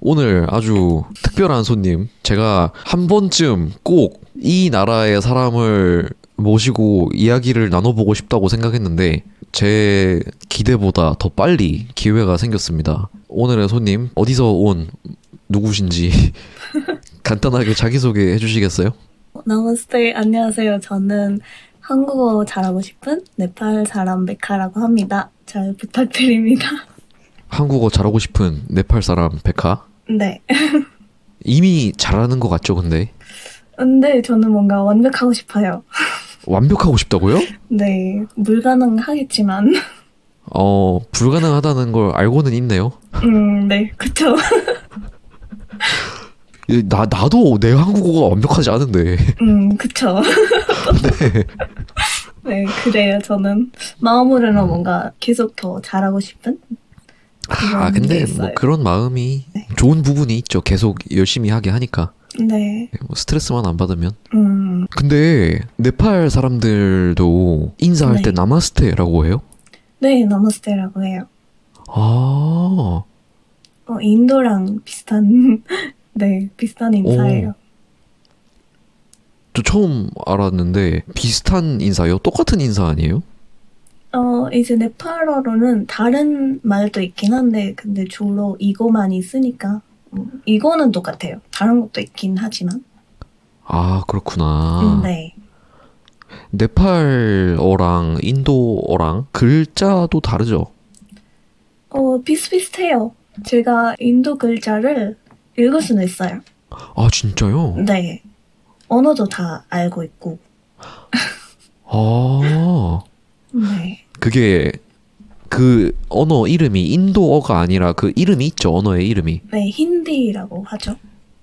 오늘 아주 특별한 손님, 제가 한 번쯤 꼭 이 나라의 사람을 모시고 이야기를 나눠보고 싶다고 생각했는데, 제 기대보다 더 빨리 기회가 생겼습니다. 오늘의 손님, 어디서 온 누구신지 간단하게 자기소개 해주시겠어요? 나마스테, 안녕하세요. 저는 한국어 잘하고 싶은 네팔 사람 메카라고 합니다. 잘 부탁드립니다. 한국어 잘하고 싶은 네팔 사람 백화? 네. 이미 잘하는 것 같죠, 근데? 근데 저는 뭔가 완벽하고 싶어요. 완벽하고 싶다고요? 네. 불가능하겠지만. 불가능하다는 걸 알고는 있네요. 네. 그쵸. 나도 내 한국어가 완벽하지 않은데. 그쵸. 네. 네, 그래요. 저는 마음으로는 뭔가 계속 더 잘하고 싶은 그런 게 근데 뭐 있어요. 그런 마음이 좋은 부분이 있죠. 계속 열심히 하게 하니까. 네. 뭐 스트레스만 안 받으면. 음, 근데 네팔 사람들도 인사할 때 네. 나마스테라고 해요? 네, 나마스테라고 해요. 아, 인도랑 비슷한, 네, 비슷한 오, 인사예요. 저 처음 알았는데 비슷한 인사요? 똑같은 인사 아니에요? 이제 네팔어로는 다른 말도 있긴 한데, 근데 주로 이거만 있으니까, 이거는 똑같아요. 다른 것도 있긴 하지만. 아, 그렇구나. 네. 네팔어랑 인도어랑 글자도 다르죠? 비슷비슷해요. 제가 인도 글자를 읽을 수는 있어요. 아, 진짜요? 네. 언어도 다 알고 있고. 아, 네. 그게 그 언어 이름이 인도어가 아니라 그 이름이 있죠, 언어의 이름이. 네, 힌디라고 하죠.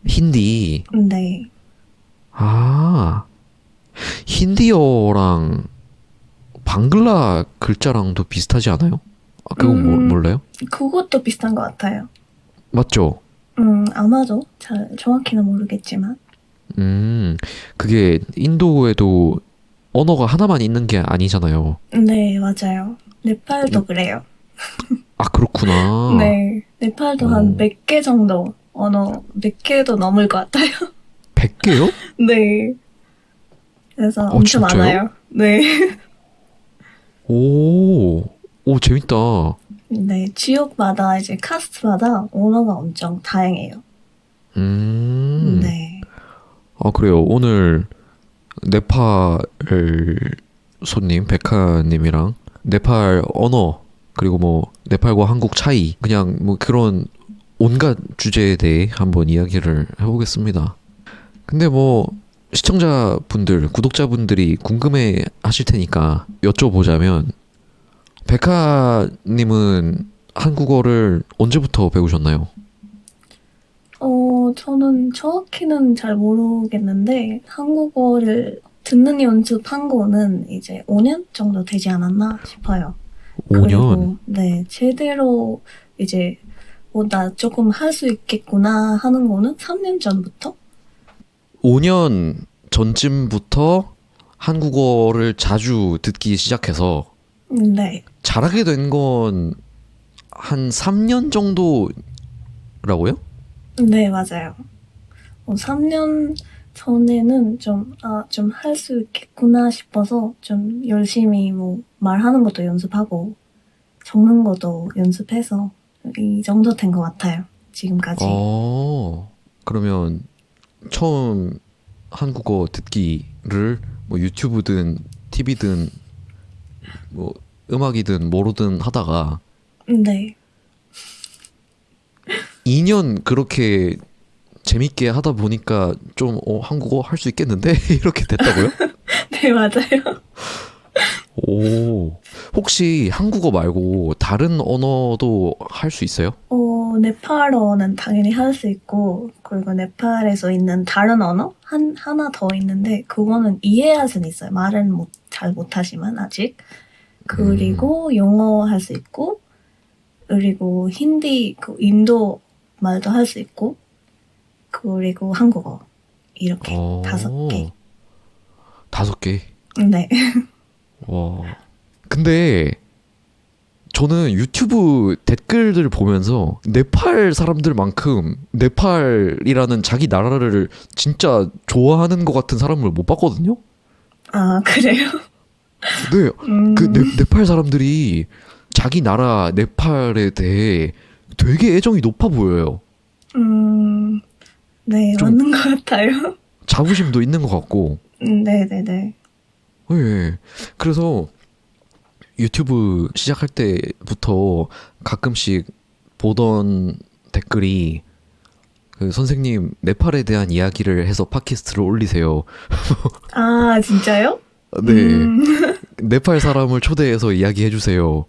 힌디. 네. 아, 힌디어랑 방글라 글자랑도 비슷하지 않아요? 아, 그건 음, 몰라요? 그것도 비슷한 것 같아요. 맞죠? 아마도 잘 정확히는 모르겠지만. 그게 인도에도 언어가 하나만 있는 게 아니잖아요. 네, 맞아요. 네팔도 그래요. 그렇구나. 네, 네팔도 한 어, 100개 정도 언어, 100개도 넘을 것 같아요. 100개요? 네, 그래서 엄청 진짜요? 많아요. 네, 오, 오, 재밌다. 네, 지역마다 이제 카스트마다 언어가 엄청 다양해요. 음, 네, 그래요. 오늘 네팔 손님, 백하님이랑 네팔 언어, 그리고 뭐, 네팔과 한국 차이, 그냥 뭐 그런 온갖 주제에 대해 한번 이야기를 해보겠습니다. 근데 뭐, 시청자분들, 구독자분들이 궁금해 하실 테니까 여쭤보자면, 백하님은 한국어를 언제부터 배우셨나요? 저는 정확히는 잘 모르겠는데 한국어를 듣는 연습한 거는 이제 5년 정도 되지 않았나 싶어요. 5년? 그리고 네, 제대로 이제 나 조금 할 수 있겠구나 하는 거는 3년 전부터? 5년 전쯤부터 한국어를 자주 듣기 시작해서 네. 잘하게 된 건 한 3년 정도라고요? 네, 맞아요. 3년 전에는 좀 할 수 있겠구나 싶어서 좀 열심히 뭐 말하는 것도 연습하고 적는 것도 연습해서 이 정도 된 것 같아요. 지금까지. 그러면 처음 한국어 듣기를 뭐 유튜브든 TV든 뭐 음악이든 뭐로든 하다가 네. 2년 그렇게 재밌게 하다 보니까 좀 한국어 할 수 있겠는데? 이렇게 됐다고요? 네, 맞아요. 오, 혹시 한국어 말고 다른 언어도 할 수 있어요? 네팔어는 당연히 할 수 있고, 그리고 네팔에서 있는 다른 언어? 하나 더 있는데, 그거는 이해할 수는 있어요. 말은 잘 못하지만, 아직. 음, 그리고 영어 할 수 있고, 그리고 힌디, 인도 말도 할 수 있고, 그리고 한국어. 이렇게. 5개. 어, 5개. 네. 와. 근데 저는 유튜브 댓글들 보면서 네팔 사람들만큼 네팔이라는 자기 나라를 진짜 좋아하는 것 같은 사람을 못 봤거든요. 아, 그래요? 네, 음, 그 네팔 사람들이 자기 나라 네팔에 대해 되게 애정이 높아 보여요. 음, 네, 좀 맞는 것 같아요. 자부심도 있는 것 같고. 네네네. 예. 예. 그래서 유튜브 시작할 때부터 가끔씩 보던 댓글이 그 선생님 네팔에 대한 이야기를 해서 팟캐스트를 올리세요. 아, 진짜요? 네. 음, 네팔 사람을 초대해서 이야기해 주세요.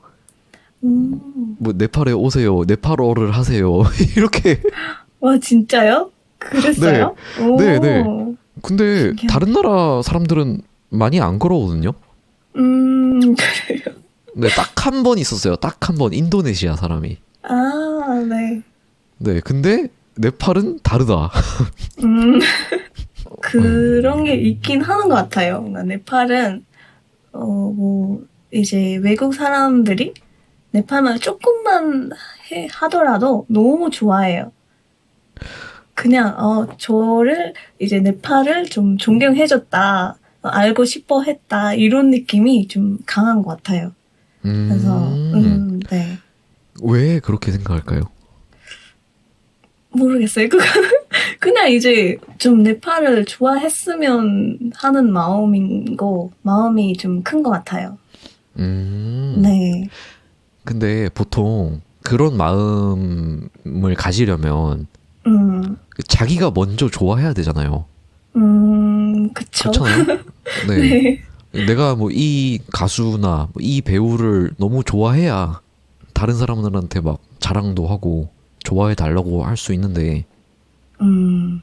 음. 뭐 네팔에 오세요. 네팔어를 하세요. 이렇게. 와, 진짜요? 네. 그랬어요? 네, 네. 오, 근데 신기하네. 다른 나라 사람들은 많이 안 그러거든요. 그래요. 네, 딱 한 번 있었어요. 딱 한 번 인도네시아 사람이. 아, 네. 네, 근데 네팔은 다르다. 음, 네. 그런 게 있긴 하는 것 같아요. 뭔가 네팔은, 뭐, 이제 외국 사람들이 네팔만 조금만 하더라도 너무 좋아해요. 그냥, 저를, 이제 네팔을 좀 존경해줬다, 알고 싶어 했다, 이런 느낌이 좀 강한 것 같아요. 그래서, 네. 왜 그렇게 생각할까요? 모르겠어요. 그거 그냥 이제 좀 네팔을 좋아했으면 하는 마음이 좀 큰 것 같아요. 음, 네. 근데 보통 그런 마음을 가지려면 음, 자기가 먼저 좋아해야 되잖아요. 그쵸. 그렇잖아요? 네. 네. 내가 뭐 이 가수나 뭐이 배우를 너무 좋아해야 다른 사람들한테 막 자랑도 하고 좋아해 달라고 할 수 있는데 음,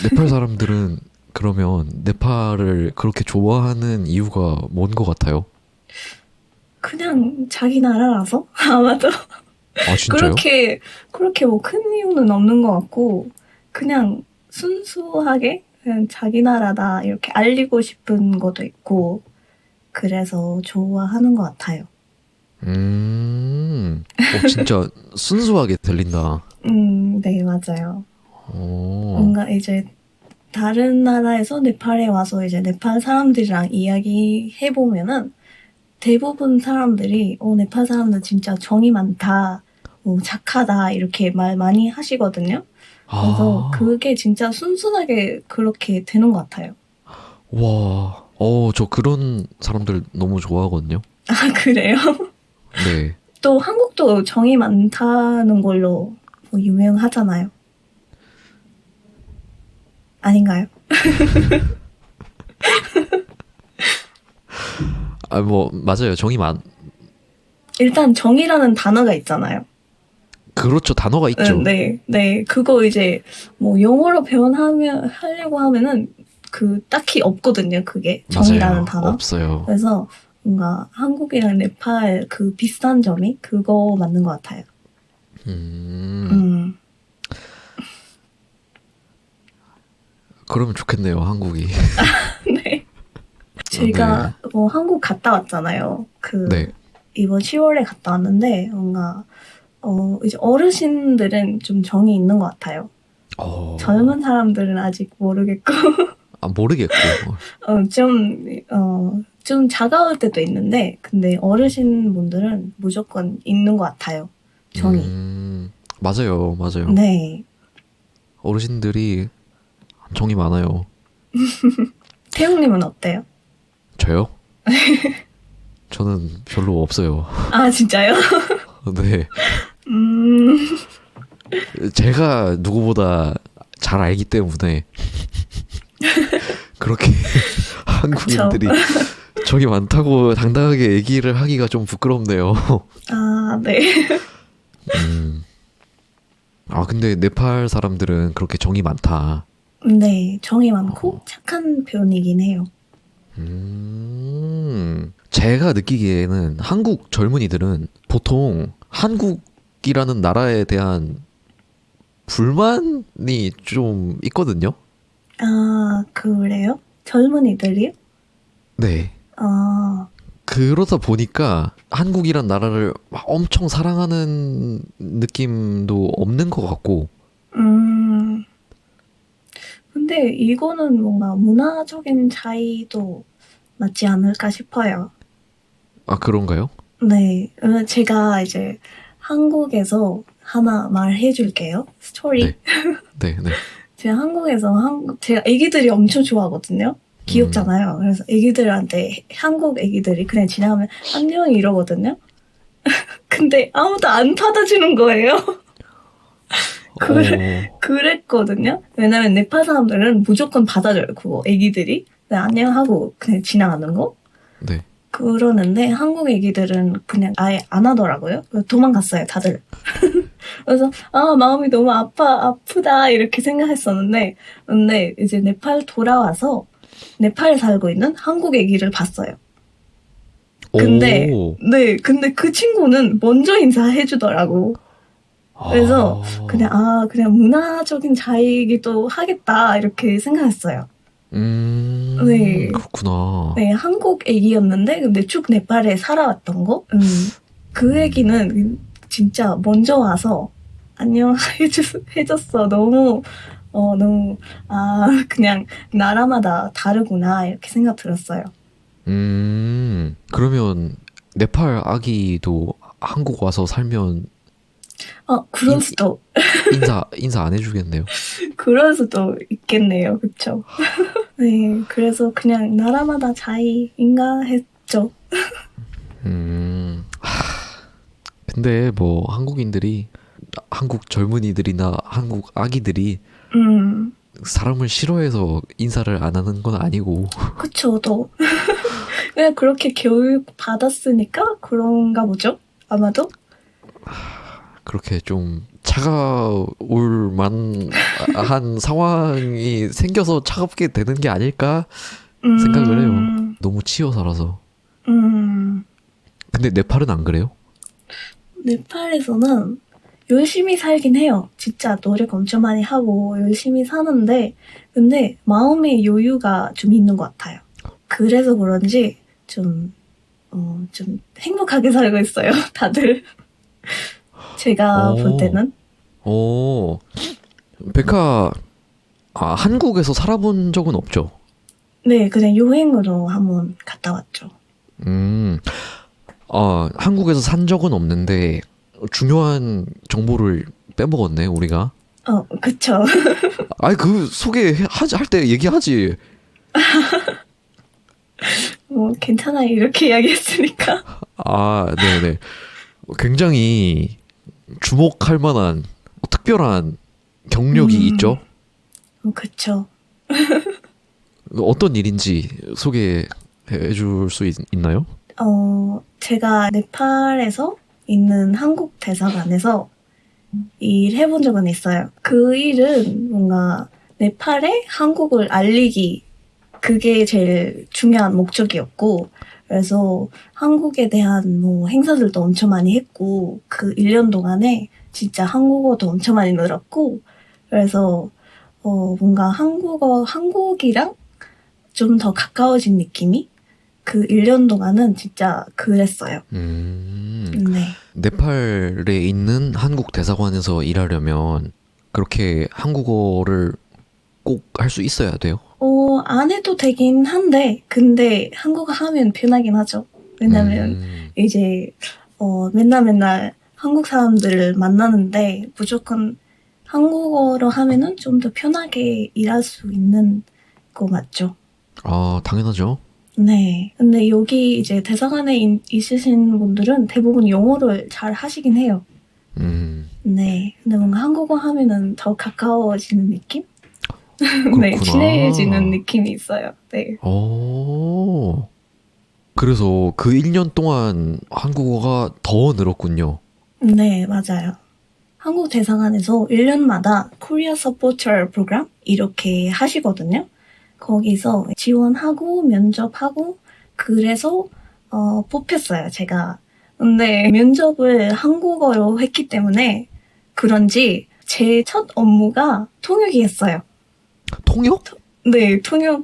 네팔 사람들은 그러면 네팔을 그렇게 좋아하는 이유가 뭔 것 같아요? 그냥 자기 나라라서? 아마도. 아, 진짜요? 그렇게, 그렇게 뭐 큰 이유는 없는 것 같고, 그냥 순수하게, 그냥 자기 나라다, 이렇게 알리고 싶은 것도 있고, 그래서 좋아하는 것 같아요. 진짜 순수하게 들린다. 네, 맞아요. 어, 뭔가 이제 다른 나라에서 네팔에 와서 이제 네팔 사람들이랑 이야기해 보면은 대부분 사람들이 네팔 사람들 진짜 정이 많다, 뭐 착하다 이렇게 말 많이 하시거든요. 그래서 아, 그게 진짜 순순하게 그렇게 되는 것 같아요. 와, 저 그런 사람들 너무 좋아하거든요. 아, 그래요? 네. 또 한국도 정이 많다는 걸로 뭐 유명하잖아요. 아닌가요? 아, 뭐, 맞아요. 정이 많, 일단 정이라는 단어가 있잖아요. 그렇죠. 단어가 있죠. 네, 네. 그거 이제 뭐 영어로 하려고 하면은 그 딱히 없거든요. 그게 정이라는 맞아요. 단어. 없어요. 그래서 뭔가 한국이랑 네팔 그 비슷한 점이 그거 맞는 것 같아요. 음, 음, 그러면 좋겠네요. 한국이. 네. 네. 제가 뭐 한국 갔다 왔잖아요. 네. 이번 10월에 갔다 왔는데 뭔가 이제 어르신들은 좀 정이 있는 것 같아요. 젊은 어, 사람들은 아직 모르겠고. 아, 모르겠고. 좀 차가울 때도 있는데, 근데 어르신분들은 무조건 있는 것 같아요. 정이. 맞아요. 맞아요. 네. 어르신들이 정이 많아요. 태용님은 어때요? 저요? 저는 별로 없어요. 아, 진짜요? 네. 음, 제가 누구보다 잘 알기 때문에 그렇게 그쵸. 한국인들이 정이 많다고 당당하게 얘기를 하기가 좀 부끄럽네요. 아, 네. 음. 아, 근데 네팔 사람들은 그렇게 정이 많다. 네, 정이 많고 착한 편이긴 해요. 제가 느끼기에는 한국 젊은이들은 보통 한국이라는 나라에 대한 불만이 좀 있거든요. 아, 그래요? 젊은이들이요? 네. 아, 그러다 보니까 한국이란 나라를 막 엄청 사랑하는 느낌도 없는 것 같고. 음, 근데 이거는 뭔가 문화적인 차이도 맞지 않을까 싶어요. 아, 그런가요? 네, 제가 이제 한국에서 하나 말해 줄게요. 스토리. 네, 네, 네. 제가 한국에서 제가 애기들이 엄청 좋아하거든요. 귀엽잖아요. 그래서 애기들한테 한국 애기들이 그냥 지나가면 안녕 이러거든요. 근데 아무도 안 받아주는 거예요. 그랬거든요. 왜냐면 네팔 사람들은 무조건 받아줘요. 그거 애기들이 그냥 안녕 하고 그냥 지나가는 거. 네. 그러는데 한국 애기들은 그냥 아예 안 하더라고요. 도망갔어요, 다들. 그래서 마음이 너무 아프다 이렇게 생각했었는데 근데 이제 네팔 돌아와서 네팔에 살고 있는 한국 애기를 봤어요. 근데 오. 근데 그 친구는 먼저 인사해 주더라고. 그래서 그냥 문화적인 차이기도 하겠다 이렇게 생각했어요. 네. 그렇구나. 네, 한국 애기였는데 근데 쭉 네팔에 살아왔던 거. 그 애기는 진짜 먼저 와서 안녕 해줬어. 너무 그냥 나라마다 다르구나 이렇게 생각 들었어요. 그러면 네팔 아기도 한국 와서 살면 그럴 인, 수도 인사 안 해주겠네요. 그럴 수도 있겠네요, 그쵸? 네, 그래서 그냥 나라마다 차이인가 했죠. 근데 뭐 한국인들이 한국 젊은이들이나 한국 아기들이 음, 사람을 싫어해서 인사를 안 하는 건 아니고 그쵸, 또 그냥 그렇게 교육 받았으니까 그런가 보죠, 아마도. 그렇게 좀 차가울 만한 상황이 생겨서 차갑게 되는 게 아닐까 생각을 해요. 너무 치여 살아서. 음, 근데 네팔은 안 그래요? 네팔에서는 열심히 살긴 해요. 진짜 노력 엄청 많이 하고 열심히 사는데 근데 마음의 여유가 좀 있는 것 같아요. 그래서 그런지 좀 행복하게 살고 있어요. 다들. 제가 볼 오, 때는. 오, 백화, 한국에서 살아본 적은 없죠? 네, 그냥 여행으로 한번 갔다 왔죠. 음, 한국에서 산 적은 없는데 중요한 정보를 빼먹었네, 우리가. 그쵸. 아니, 그 할 때 얘기하지. 뭐, 괜찮아요. 이렇게 이야기했으니까. 네네. 굉장히 주목할 만한 특별한 경력이 있죠. 그쵸. 어떤 일인지 소개해 줄 수 있나요? 제가 네팔에서 있는 한국 대사관에서 일해본 적은 있어요. 그 일은 뭔가 네팔에 한국을 알리기, 그게 제일 중요한 목적이었고, 그래서 한국에 대한 뭐 행사들도 엄청 많이 했고, 그 1년 동안에 진짜 한국어도 엄청 많이 늘었고, 그래서 뭔가 한국이랑 좀 더 가까워진 느낌이 그 1년 동안은 진짜 그랬어요. 네. 네팔에 있는 한국 대사관에서 일하려면 그렇게 한국어를 꼭 할 수 있어야 돼요? 안 해도 되긴 한데, 근데 한국어 하면 편하긴 하죠. 왜냐면 이제 맨날 한국 사람들을 만나는데 무조건 한국어로 하면은 좀 더 편하게 일할 수 있는 거 맞죠? 당연하죠. 네. 근데 여기 이제 대사관에 있으신 분들은 대부분 영어를 잘 하시긴 해요. 네. 근데 뭔가 한국어 하면은 더 가까워지는 느낌? 네, 친해지는 그렇구나. 느낌이 있어요. 네. 그래서 그 1년 동안 한국어가 더 늘었군요. 네, 맞아요. 한국 대사관에서 1년마다 코리아 서포터 프로그램 이렇게 하시거든요. 거기서 지원하고 면접하고 그래서 뽑혔어요, 제가. 근데 면접을 한국어로 했기 때문에 그런지 제 첫 업무가 통역이었어요. 통역? 네, 통역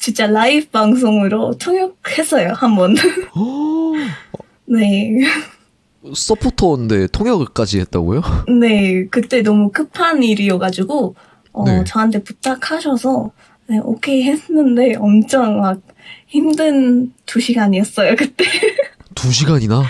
진짜 라이브 방송으로 통역했어요, 한 번. 네. 서포터인데 통역까지 했다고요? 네, 그때 너무 급한 일이어가지고, 네. 저한테 부탁하셔서, 네, 오케이 했는데 엄청 막 힘든 2시간이었어요, 그때. 2시간이나?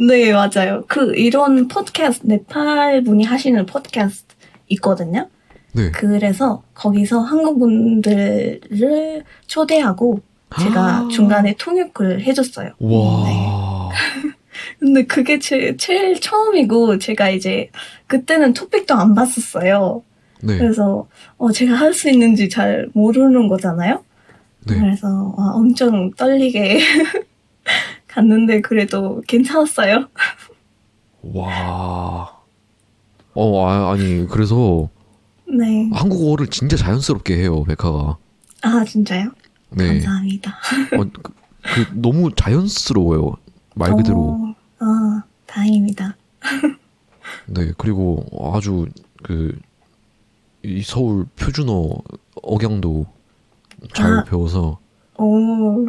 네, 맞아요. 이런 팟캐스트, 네팔 분이 하시는 팟캐스트 있거든요. 네. 그래서 거기서 한국 분들을 초대하고 제가 중간에 통역을 해줬어요. 네. 와. 근데 그게 제일 처음이고, 제가 이제, 그때는 토픽도 안 봤었어요. 네. 그래서, 제가 할 수 있는지 잘 모르는 거잖아요? 네. 그래서, 엄청 떨리게 갔는데, 그래도 괜찮았어요. 와. 아니, 그래서 네. 한국어를 진짜 자연스럽게 해요, 백화가. 아, 진짜요? 네. 감사합니다. 너무 자연스러워요. 말 그대로. 다행입니다. 네. 그리고 아주 이 서울 표준어 억양도 잘 배워서, 오,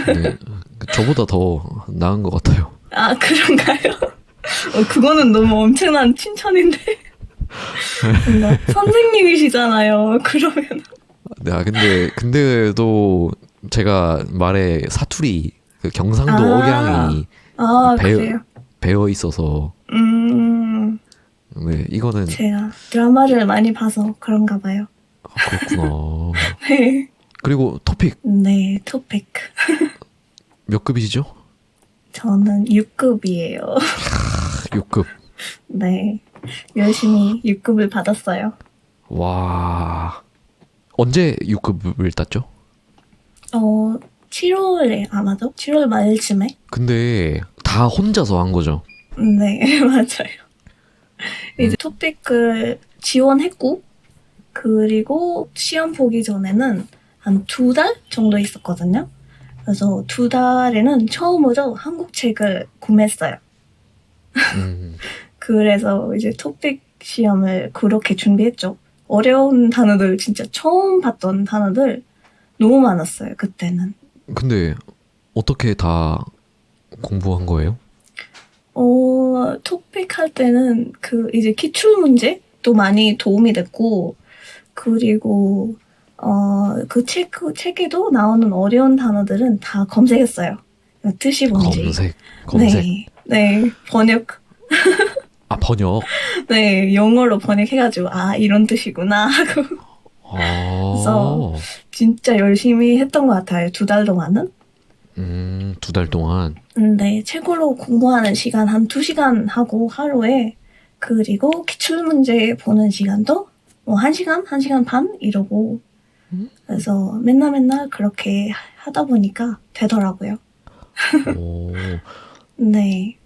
네. 저보다 더 나은 것 같아요. 그런가요? 그거는 너무 엄청난 칭찬인데. 뭔가 선생님이시잖아요. 그러면. 네, 근데도 제가 말에 사투리, 경상도 억양이 그래요. 배어 있어서, 네, 이거는, 제가 드라마를 많이 봐서 그런가 봐요. 그렇구나. 네. 그리고 토픽, 네, 토픽. 몇 급이시죠? 저는 6급이에요. 6급. 네. 열심히 6급을 받았어요. 와, 언제 6급을 땄죠? 7월에 아마도? 7월 말쯤에? 근데 다 혼자서 한 거죠? 네, 맞아요. 이제 토픽을 지원했고, 그리고 시험 보기 전에는 한 2달 정도 있었거든요. 그래서 2달에는 처음으로 한국 책을 구매했어요. 그래서 이제 토픽 시험을 그렇게 준비했죠. 어려운 단어들, 진짜 처음 봤던 단어들 너무 많았어요, 그때는. 근데 어떻게 다 공부한 거예요? 토픽 할 때는 이제 기출 문제도 많이 도움이 됐고, 그리고, 책에도 나오는 어려운 단어들은 다 검색했어요. 뜻이 뭔지. 검색. 네, 번역. 번역. 네, 영어로 번역해가지고, 이런 뜻이구나 하고. 그래서 진짜 열심히 했던 것 같아요. 2달 동안은. 2달 동안. 네, 책으로 공부하는 시간 한 2시간 하고 하루에, 그리고 기출문제 보는 시간도 뭐 1시간, 1시간 반 이러고. 그래서 맨날 그렇게 하다 보니까 되더라고요. 오. 네.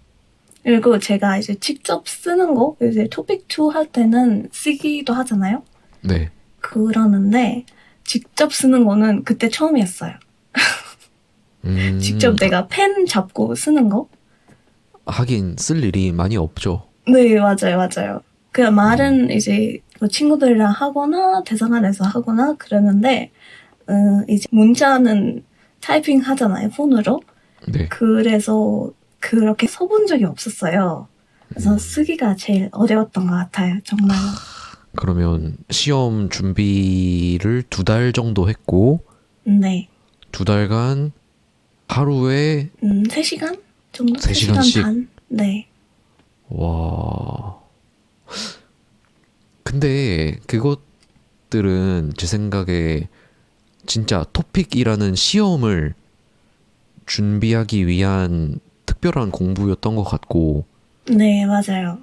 그리고 제가 이제 직접 쓰는 거, 이제 토픽 2 할 때는 쓰기도 하잖아요. 네. 그러는데 직접 쓰는 거는 그때 처음이었어요. 직접 내가 펜 잡고 쓰는 거? 하긴 쓸 일이 많이 없죠. 네, 맞아요. 그냥 말은 이제 뭐 친구들이랑 하거나 대사관에서 하거나 그러는데 이제 문자는 타이핑 하잖아요, 폰으로. 네. 그래서 그렇게 써본 적이 없었어요. 그래서 쓰기가 제일 어려웠던 것 같아요, 정말로. 그러면 시험 준비를 2달 정도 했고, 네. 2달간 하루에 3시간 정도? 3시간씩? 3시간 반? 네. 와. 근데 그것들은 제 생각에 진짜 토픽이라는 시험을 준비하기 위한 특별한 공부였던 것 같고, 네, 맞아요.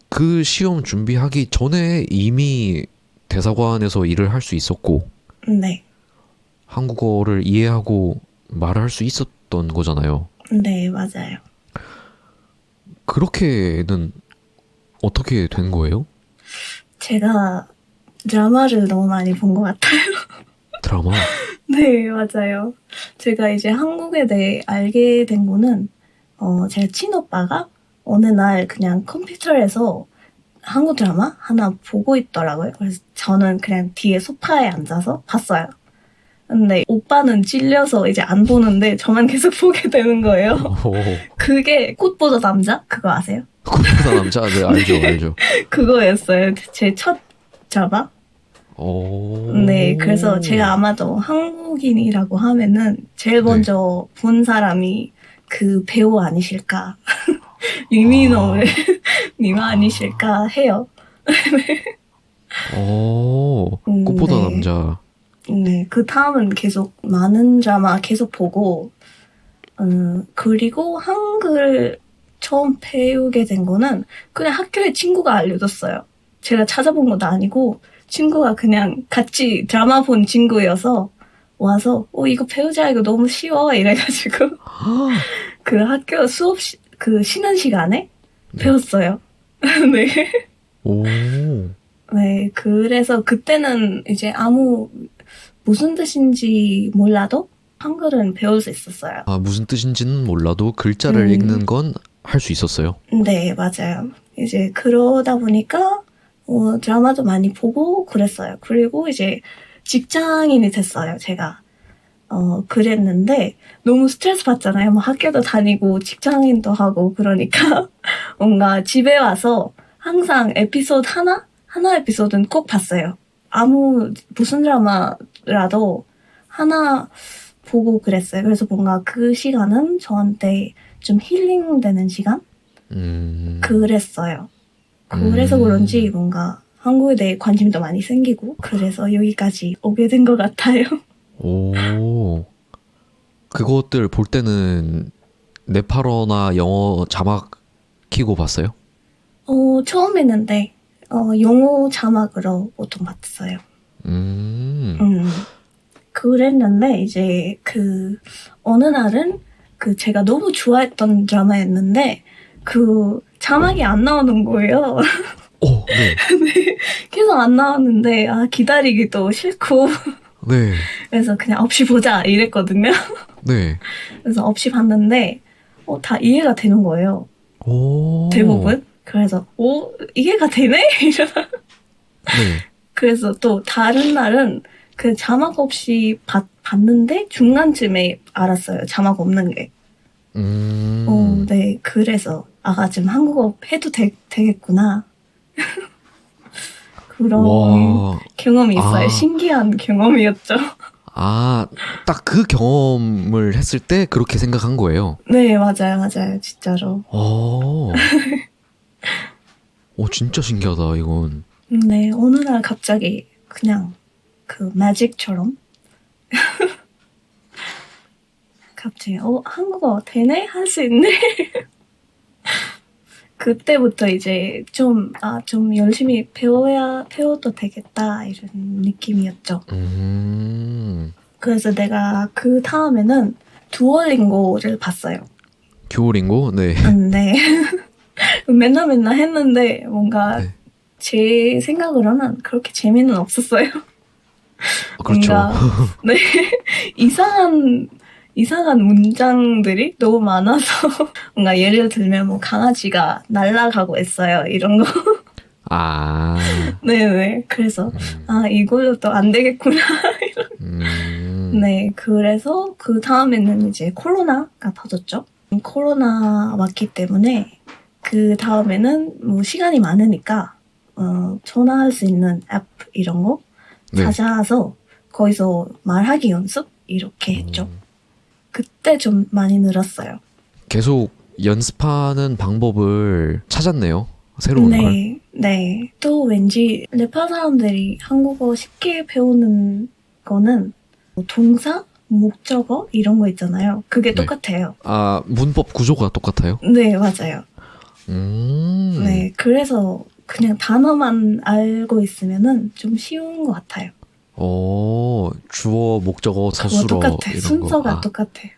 그 시험 준비하기 전에 이미 대사관에서 일을 할 수 있었고, 네. 한국어를 이해하고 말할 수 있었던 거잖아요. 네, 맞아요. 그렇게는 어떻게 된 거예요? 제가 드라마를 너무 많이 본 것 같아요. 드라마? 네, 맞아요. 제가 이제 한국에 대해 알게 된 거는, 제가 친오빠가 어느 날 그냥 컴퓨터에서 한국 드라마 하나 보고 있더라고요. 그래서 저는 그냥 뒤에 소파에 앉아서 봤어요. 근데 오빠는 찔려서 이제 안 보는데 저만 계속 보게 되는 거예요. 오, 그게 꽃보다 남자? 그거 아세요? 꽃보다 남자? 네, 알죠, 알죠. 그거였어요. 제 첫 드라마. 오. 네, 그래서 제가 아마도 한국인이라고 하면은 제일 먼저 본 사람이 그 배우 아니실까? 유민호 님 아니실까 해요. 오, 꽃보다 네. 남자. 네, 그 다음은 계속 많은 드라마 계속 보고, 그리고 한글 처음 배우게 된 거는 그냥 학교에 친구가 알려줬어요. 제가 찾아본 것도 아니고, 친구가 그냥 같이 드라마 본 친구여서 와서, 이거 배우자, 이거 너무 쉬워. 이래가지고, 그 학교 그 쉬는 시간에 네. 배웠어요. 네. 오, 네, 그래서 그때는 이제 무슨 뜻인지 몰라도 한글은 배울 수 있었어요. 아, 무슨 뜻인지는 몰라도 글자를 읽는 건 할 수 있었어요. 네, 맞아요. 이제 그러다 보니까 드라마도 많이 보고 그랬어요. 그리고 이제 직장인이 됐어요, 제가. 그랬는데 너무 스트레스 받잖아요. 뭐 학교도 다니고 직장인도 하고 그러니까 뭔가 집에 와서 항상 에피소드 하나 에피소드는 꼭 봤어요. 무슨 드라마라도 하나 보고 그랬어요. 그래서 뭔가 그 시간은 저한테 좀 힐링되는 시간? 그랬어요. 그래서 그런지 뭔가 한국에 대해 관심도 많이 생기고 그래서 여기까지 오게 된 것 같아요. 오, 그것들 볼 때는 네팔어나 영어 자막 키고 봤어요? 처음 했는데 영어 자막으로 보통 봤어요. 그랬는데 이제 어느 날은 제가 너무 좋아했던 드라마였는데 자막이 안 나오는 거예요. 오, 네. 계속 안 나왔는데 기다리기도 싫고 네. 그래서 그냥 없이 보자 이랬거든요. 네. 그래서 없이 봤는데 다 이해가 되는 거예요. 오. 대부분. 그래서 이해가 되네? 네. 그래서 또 다른 날은 그 자막 없이 봤는데 중간쯤에 알았어요. 자막 없는 게. 네. 그래서 지금 한국어 해도 되겠구나. 그런 와. 경험이 있어요. 신기한 경험이었죠. 딱 그 경험을 했을 때 그렇게 생각한 거예요. 네, 맞아요. 진짜로. 진짜 신기하다, 이건. 네, 어느 날 갑자기 그냥 매직처럼 갑자기 한국어 되네? 할 수 있네? 그때부터 이제 좀 열심히 배워도 되겠다 이런 느낌이었죠. 그래서 내가 그 다음에는 두오링고를 봤어요. 듀오링고? 네. 네. 맨날 했는데 뭔가 네. 제 생각으로는 그렇게 재미는 없었어요. 그렇죠. 뭔가 네. 이상한 문장들이 너무 많아서 뭔가 예를 들면 뭐 강아지가 날아가고 있어요 이런 거. 네네. 그래서 이걸로 또 안 되겠구나. 네. 그래서 그 다음에는 이제 코로나가 터졌죠. 코로나 왔기 때문에 그 다음에는 뭐 시간이 많으니까 전화할 수 있는 앱 이런 거 네. 찾아서 거기서 말하기 연습 이렇게 했죠. 그때 좀 많이 늘었어요. 계속 연습하는 방법을 찾았네요. 새로운 걸. 네. 또 왠지 네팔 사람들이 한국어 쉽게 배우는 거는 뭐 동사, 목적어 이런 거 있잖아요. 그게 네. 똑같아요. 문법 구조가 똑같아요? 네, 맞아요. 네, 그래서 그냥 단어만 알고 있으면은 좀 쉬운 것 같아요. 주어, 목적어, 서술어 똑같아. 이런 순서가 거. 똑같아요.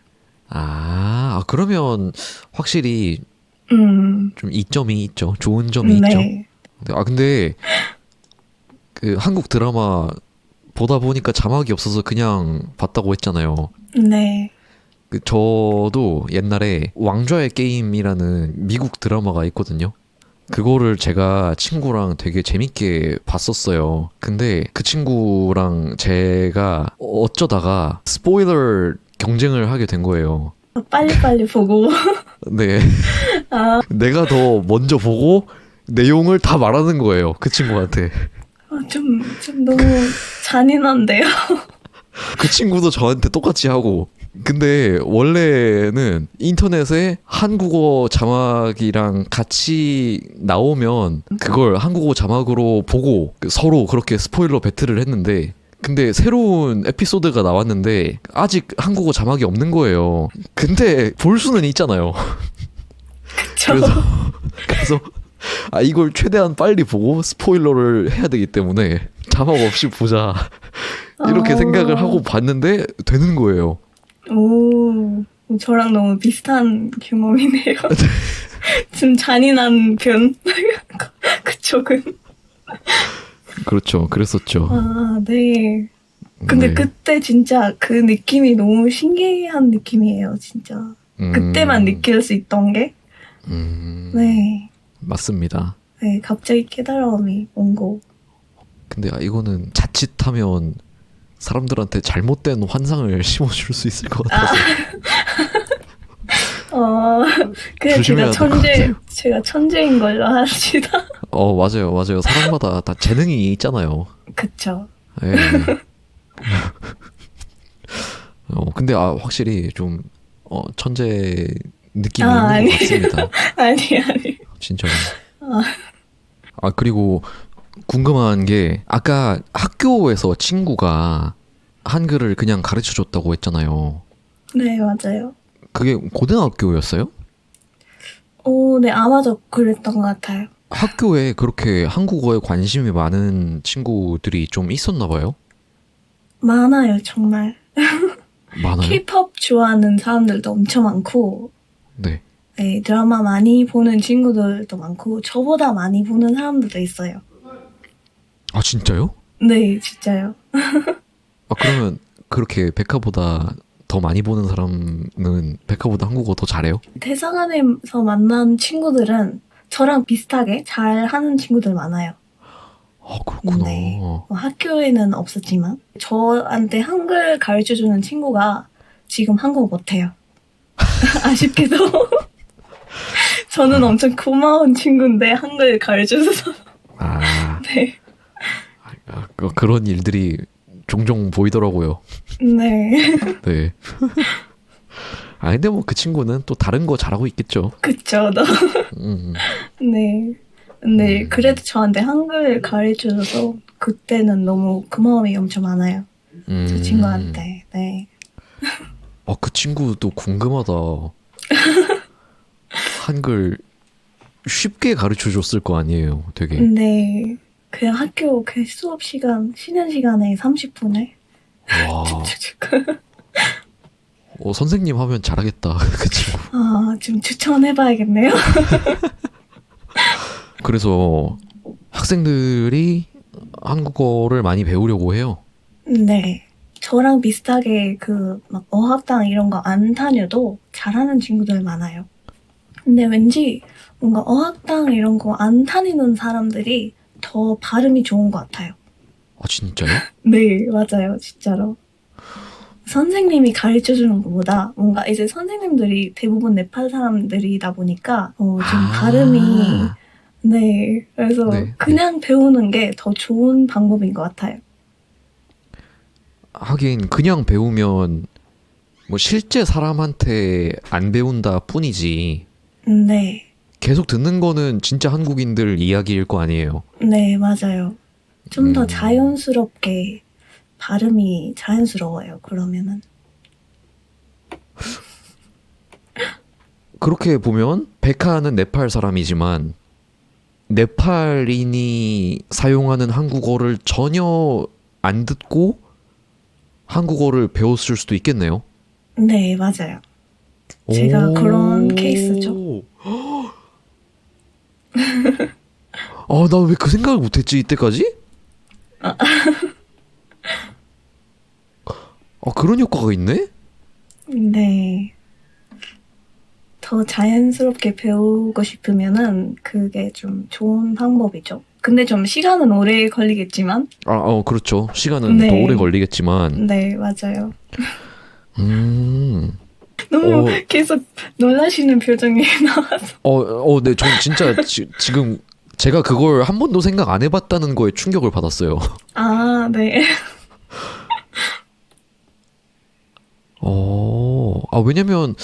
그러면 확실히 좀 이점이 있죠. 좋은 점이 있죠. 네. 근데 그 한국 드라마 보다 보니까 자막이 없어서 그냥 봤다고 했잖아요. 네. 저도 옛날에 왕좌의 게임이라는 미국 드라마가 있거든요. 그거를 제가 친구랑 되게 재밌게 봤었어요. 근데 그 친구랑 제가 어쩌다가 스포일러 경쟁을 하게 된 거예요. 빨리빨리 보고. 네. 아, 내가 더 먼저 보고 내용을 다 말하는 거예요. 그 친구한테. 좀 너무 잔인한데요? 그 친구도 저한테 똑같이 하고. 근데 원래는 인터넷에 한국어 자막이랑 같이 나오면 그걸 한국어 자막으로 보고 서로 그렇게 스포일러 배틀을 했는데, 근데 새로운 에피소드가 나왔는데 아직 한국어 자막이 없는 거예요. 근데 볼 수는 있잖아요. 저, 그래서 이걸 최대한 빨리 보고 스포일러를 해야 되기 때문에 자막 없이 보자 이렇게 생각을 하고 봤는데 되는 거예요. 오, 저랑 너무 비슷한 경험이네요. 좀 잔인한 편. 그쪽은. 그렇죠. 그랬었죠. 아, 네. 근데 네. 그때 진짜 그 느낌이 너무 신기한 느낌이에요, 진짜. 그때만 느낄 수 있던 게. 네. 맞습니다. 네, 갑자기 깨달음이 온 거. 근데 이거는 자칫하면 사람들한테 잘못된 환상을 심어줄 수 있을 것 같아서 그냥 조심해야 될것 같아요. 제가 천재인 걸로 합시다. 맞아요, 맞아요. 사람마다 다 재능이 있잖아요. 그쵸. 예. 근데 확실히 좀 천재 느낌이 있는 아니. 것 같습니다. 아니. 진짜로. 그리고 궁금한 게 아까 학교에서 친구가 한글을 그냥 가르쳐 줬다고 했잖아요. 네, 맞아요. 그게 고등학교였어요? 네, 아마도 그랬던 것 같아요. 학교에 그렇게 한국어에 관심이 많은 친구들이 좀 있었나 봐요? 많아요, 정말. 많아요? K-pop 좋아하는 사람들도 엄청 많고, 네. 네, 드라마 많이 보는 친구들도 많고, 저보다 많이 보는 사람들도 있어요. 아, 진짜요? 네, 진짜요. 그러면 그렇게 백화보다 더 많이 보는 사람은 백화보다 한국어 더 잘해요? 대사관에서 만난 친구들은 저랑 비슷하게 잘 하는 친구들 많아요. 그렇구나. 네. 학교에는 없었지만 저한테 한글 가르쳐주는 친구가 지금 한국어 못해요. 아쉽게도. 저는 엄청 고마운 친구인데 한글 가르쳐줘서. 네. 그런 일들이 종종 보이더라고요. 네. 네. 근데 뭐 그 친구는 또 다른 거 잘하고 있겠죠. 그쵸. 네. 근데 그래도 저한테 한글 가르쳐줘서 그때는 너무 고마움이 엄청 많아요. 저 친구한테. 네. 그 친구도 궁금하다. 한글 쉽게 가르쳐 줬을 거 아니에요, 되게. 네. 그냥 학교 그 수업 시간, 쉬는 시간에 30분에. 와. 선생님 하면 잘하겠다, 그 친구. 좀 추천해봐야겠네요. 그래서 학생들이 한국어를 많이 배우려고 해요. 네. 저랑 비슷하게 막 어학당 이런 거 안 다녀도 잘하는 친구들 많아요. 근데 왠지 뭔가 어학당 이런 거 안 다니는 사람들이 더 발음이 좋은 것 같아요. 진짜요? 네, 맞아요. 진짜로. 선생님이 가르쳐주는 것보다 뭔가 이제 선생님들이 대부분 네팔 사람들이다 보니까 좀 발음이 네, 그래서 네, 그냥 배우는 게 더 좋은 방법인 것 같아요. 하긴 그냥 배우면 뭐 실제 사람한테 안 배운다 뿐이지 네, 계속 듣는 거는 진짜 한국인들 이야기일 거 아니에요. 네, 맞아요. 좀 더 자연스럽게 발음이 자연스러워요. 그러면은. 그렇게 보면 백하는 네팔 사람이지만 네팔인이 사용하는 한국어를 전혀 안 듣고 한국어를 배웠을 수도 있겠네요. 네, 맞아요. 제가 그런 케이스죠. 나 왜 그 생각을 못했지 이때까지? 그런 효과가 있네? 네. 더 자연스럽게 배우고 싶으면은 그게 좀 좋은 방법이죠. 근데 좀 시간은 오래 걸리겠지만, 그렇죠. 시간은 네. 더 오래 걸리겠지만, 네, 맞아요. 음, 너무 어, 계속 놀라시는 표정이 나와서. 네, 전 진짜 지금 제가 그걸 한 번도 생각 안 해봤다는 거에 충격을 받았어요. 아, 네. 왜냐면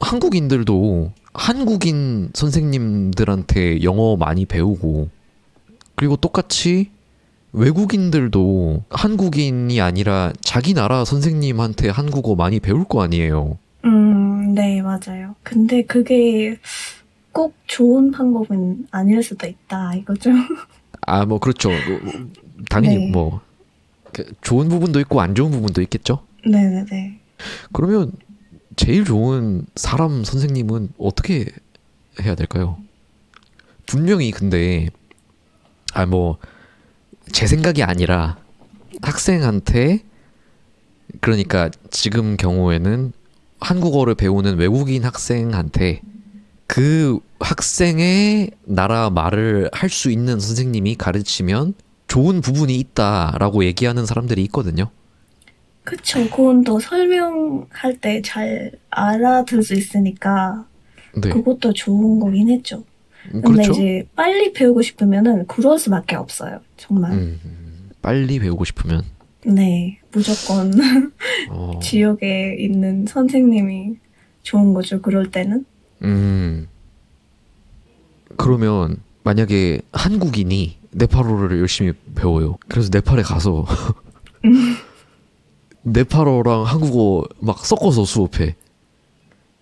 한국인들도 한국인 선생님들한테 영어 많이 배우고, 그리고 똑같이 외국인들도 한국인이 아니라 자기 나라 선생님한테 한국어 많이 배울 거 아니에요. 네, 맞아요. 근데 그게 꼭 좋은 방법은 아닐 수도 있다, 이거죠. 뭐, 그렇죠. 당연히 네. 뭐, 좋은 부분도 있고 안 좋은 부분도 있겠죠? 네네네. 그러면 제일 좋은 사람 선생님은 어떻게 해야 될까요? 분명히 근데, 뭐, 제 생각이 아니라 학생한테, 그러니까 지금 경우에는 한국어를 배우는 외국인 학생한테 그 학생의 나라 말을 할 수 있는 선생님이 가르치면 좋은 부분이 있다라고 얘기하는 사람들이 있거든요. 그쵸. 그건 또 설명할 때 잘 알아들 수 있으니까 네. 그것도 좋은 거긴 했죠. 근데 그렇죠. 이제 빨리 배우고 싶으면은 그럴 수밖에 없어요. 정말. 빨리 배우고 싶으면. 네. 무조건 어, 지역에 있는 선생님이 좋은 거죠. 그럴 때는. 그러면 만약에 한국인이 네팔어를 열심히 배워요. 그래서 네팔에 가서 네팔어랑 한국어 막 섞어서 수업해.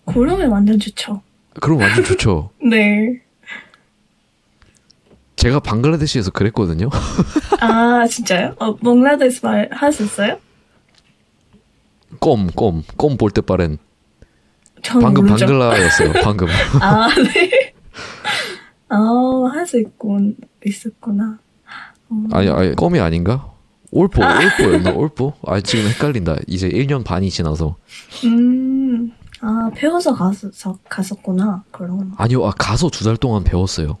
그러면 완전 좋죠. 그럼 완전 좋죠. 네. 제가 방글라데시에서 그랬거든요. 아, 진짜요? 몽라데스 말 할 수 있어요? 껌 볼 때 빠른. 저는 방금 모르죠. 방글라였어요. 방금. 아, 네. 할 수 있었구나. 아니, 껌이 아닌가? 올포였나? 올포? 지금 헷갈린다. 이제 1년 반이 지나서. 배워서 갔었구나. 그럼. 아니요, 가서 2달 동안 배웠어요.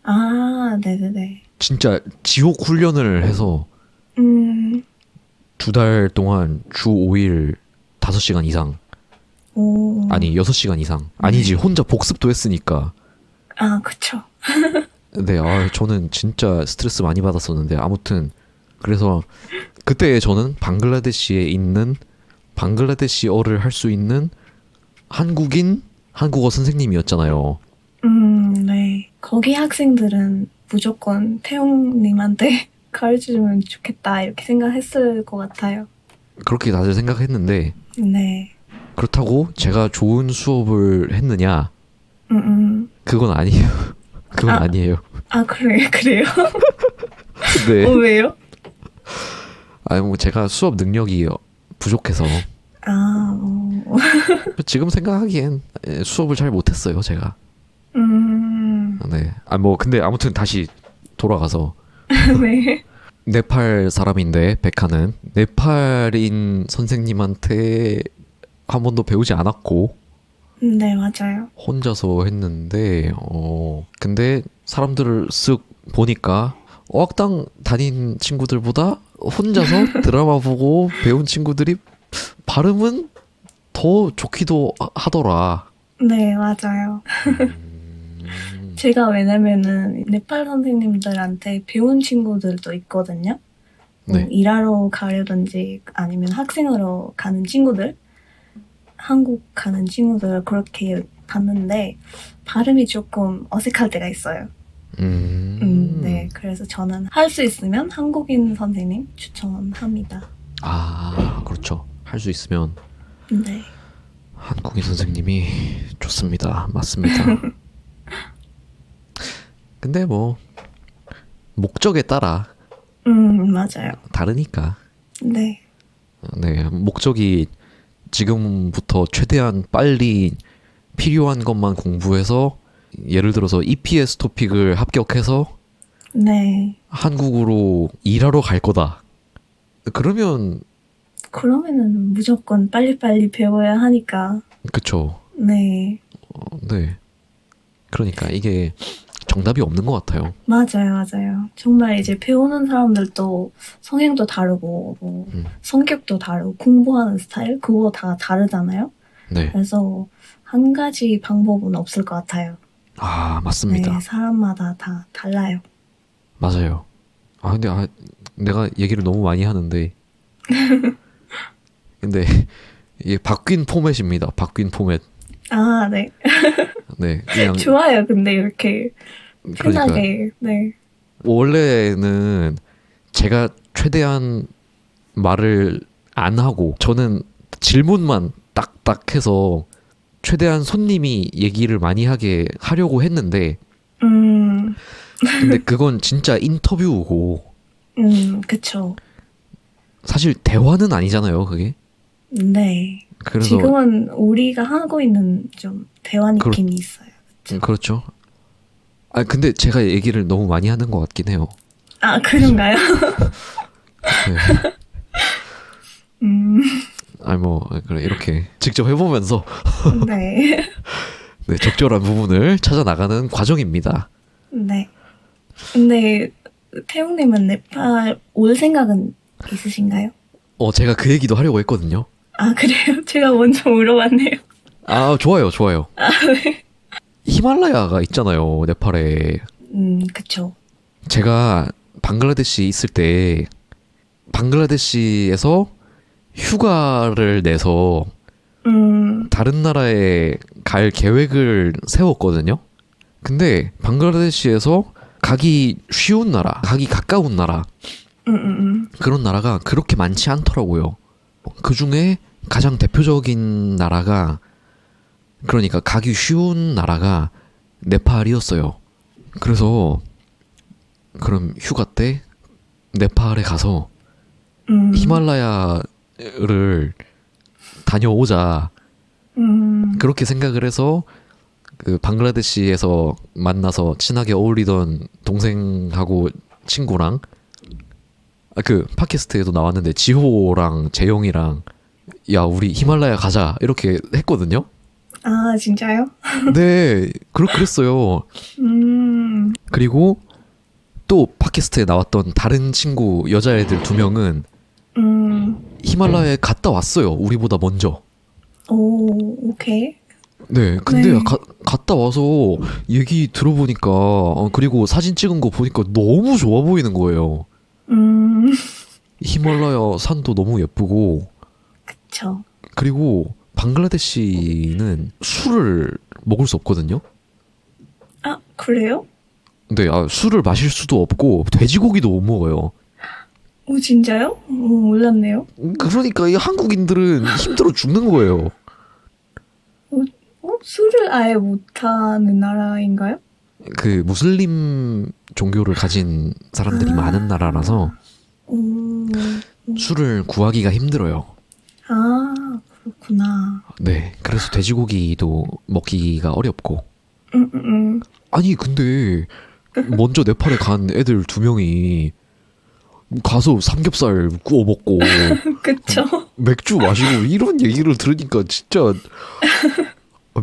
아, 네네네. 진짜 지옥 훈련을 해서 음, 2달 동안 주 5일 5시간 이상. 오. 아니, 6시간 이상. 아니지, 혼자 복습도 했으니까. 아, 그쵸. 네, 저는 진짜 스트레스 많이 받았었는데, 아무튼, 그래서, 그때 저는 방글라데시에 있는, 방글라데시어를 할 수 있는 한국인 한국어 선생님이었잖아요. 네. 거기 학생들은 무조건 태용님한테 가르쳐주면 좋겠다, 이렇게 생각했을 것 같아요. 그렇게 다들 생각했는데, 네. 그렇다고 제가 좋은 수업을 했느냐? 그건 아니에요. 그건 아, 아니에요. 그래요? 네. 왜요? 뭐 제가 수업 능력이 부족해서 아, 지금 생각하기엔 수업을 잘 못했어요, 제가. 네. 뭐 근데 아무튼 다시 돌아가서 네. 네팔 사람인데 백하는 네팔인 선생님한테 한 번도 배우지 않았고 네, 맞아요. 혼자서 했는데 근데 사람들을 쓱 보니까 어학당 다닌 친구들보다 혼자서 드라마 보고 배운 친구들이 발음은 더 좋기도 하더라. 네, 맞아요. 제가 왜냐면은 네팔 선생님들한테 배운 친구들도 있거든요. 네. 일하러 가려든지 아니면 학생으로 가는 친구들, 한국 가는 친구들 그렇게 봤는데 발음이 조금 어색할 때가 있어요. 네, 그래서 저는 할 수 있으면 한국인 선생님 추천합니다. 그렇죠. 할 수 있으면 네. 한국인 선생님이 좋습니다. 맞습니다. 근데 뭐 목적에 따라 맞아요. 다르니까. 네. 네, 목적이 지금부터 최대한 빨리 필요한 것만 공부해서 예를 들어서 EPS 토픽을 합격해서 네. 한국으로 일하러 갈 거다. 그러면은 무조건 빨리빨리 배워야 하니까. 그쵸. 네. 네. 그러니까 이게 정답이 없는 것 같아요. 맞아요, 맞아요. 정말 이제 배우는 사람들도 성향도 다르고, 뭐, 음. 성격도 다르고, 공부하는 스타일? 그거 다 다르잖아요? 네. 그래서 한 가지 방법은 없을 것 같아요. 아, 맞습니다. 네, 사람마다 다 달라요. 맞아요. 아, 근데 내가 얘기를 너무 많이 하는데. 근데 이게 바뀐 포맷입니다. 바뀐 포맷. 아, 네. 네. 그냥 좋아요, 근데 이렇게 그러니까 편하게, 네. 원래는 제가 최대한 말을 안 하고 저는 질문만 딱딱 해서 최대한 손님이 얘기를 많이 하게 하려고 했는데 음, 근데 그건 진짜 인터뷰고 그쵸. 사실 대화는 아니잖아요, 그게. 네. 그래서 지금은 우리가 하고 있는 좀 대화 그렇- 느낌이 있어요. 그렇죠. 아, 근데 제가 얘기를 너무 많이 하는 것 같긴 해요. 아, 그런가요? 네. 음, 아니 뭐 그래 이렇게 직접 해보면서 네. 네, 적절한 부분을 찾아 나가는 과정입니다. 네. 근데 태웅님은 네팔 올 생각은 있으신가요? 제가 그 얘기도 하려고 했거든요. 아, 그래요? 제가 먼저 물어봤네요. 아, 좋아요, 좋아요. 히말라야가 있잖아요, 네팔에. 그쵸. 제가 방글라데시 있을 때 방글라데시에서 휴가를 내서 다른 나라에 갈 계획을 세웠거든요. 근데 방글라데시에서 가기 쉬운 나라, 가기 가까운 나라, 그런 나라가 그렇게 많지 않더라고요. 그 중에 가장 대표적인 나라가, 그러니까 가기 쉬운 나라가 네팔이었어요. 그래서 그럼 휴가 때 네팔에 가서 히말라야를 다녀오자. 그렇게 생각을 해서 그 방글라데시에서 만나서 친하게 어울리던 동생하고 친구랑 그 팟캐스트에도 나왔는데 지호랑 재영이랑 야 우리 히말라야 가자 이렇게 했거든요. 아, 진짜요? 네, 그랬어요. 그리고 또 팟캐스트에 나왔던 다른 친구 여자애들 2명은 히말라야에 갔다 왔어요. 우리보다 먼저. 오, 오케이. 네, 근데 네. 갔다 와서 얘기 들어보니까 그리고 사진 찍은 거 보니까 너무 좋아 보이는 거예요. 히말라야 산도 너무 예쁘고 그쵸. 그리고 방글라데시는 술을 먹을 수 없거든요. 아, 그래요? 근데 술을 마실 수도 없고 돼지고기도 못 먹어요. 오, 진짜요? 오, 몰랐네요. 그러니까 이 한국인들은 힘들어 죽는 거예요. 술을 아예 못하는 나라인가요? 그 무슬림 종교를 가진 사람들이 많은 나라라서 오, 술을 구하기가 힘들어요. 아, 그렇구나. 네, 그래서 돼지고기도 먹기가 어렵고. 아니, 근데 먼저 네팔에 간 애들 2명이 가서 삼겹살 구워 먹고 그쵸. 맥주 마시고 이런 얘기를 들으니까 진짜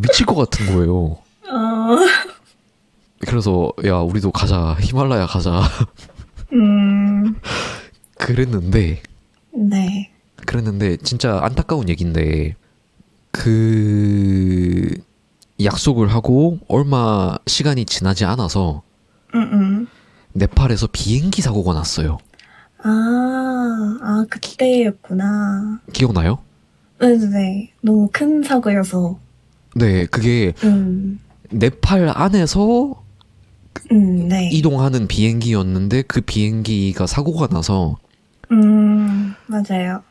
미칠 것 같은 거예요. 어, 그래서 야, 우리도 가자. 히말라야 가자. 그랬는데 네. 진짜 안타까운 얘기인데 그 약속을 하고 얼마 시간이 지나지 않아서 네팔에서 비행기 사고가 났어요. 그때였구나. 기억나요? 네네. 너무 큰 사고여서. 네, 그게 네팔 안에서 네. 이동하는 비행기였는데 그 비행기가 사고가 나서 맞아요.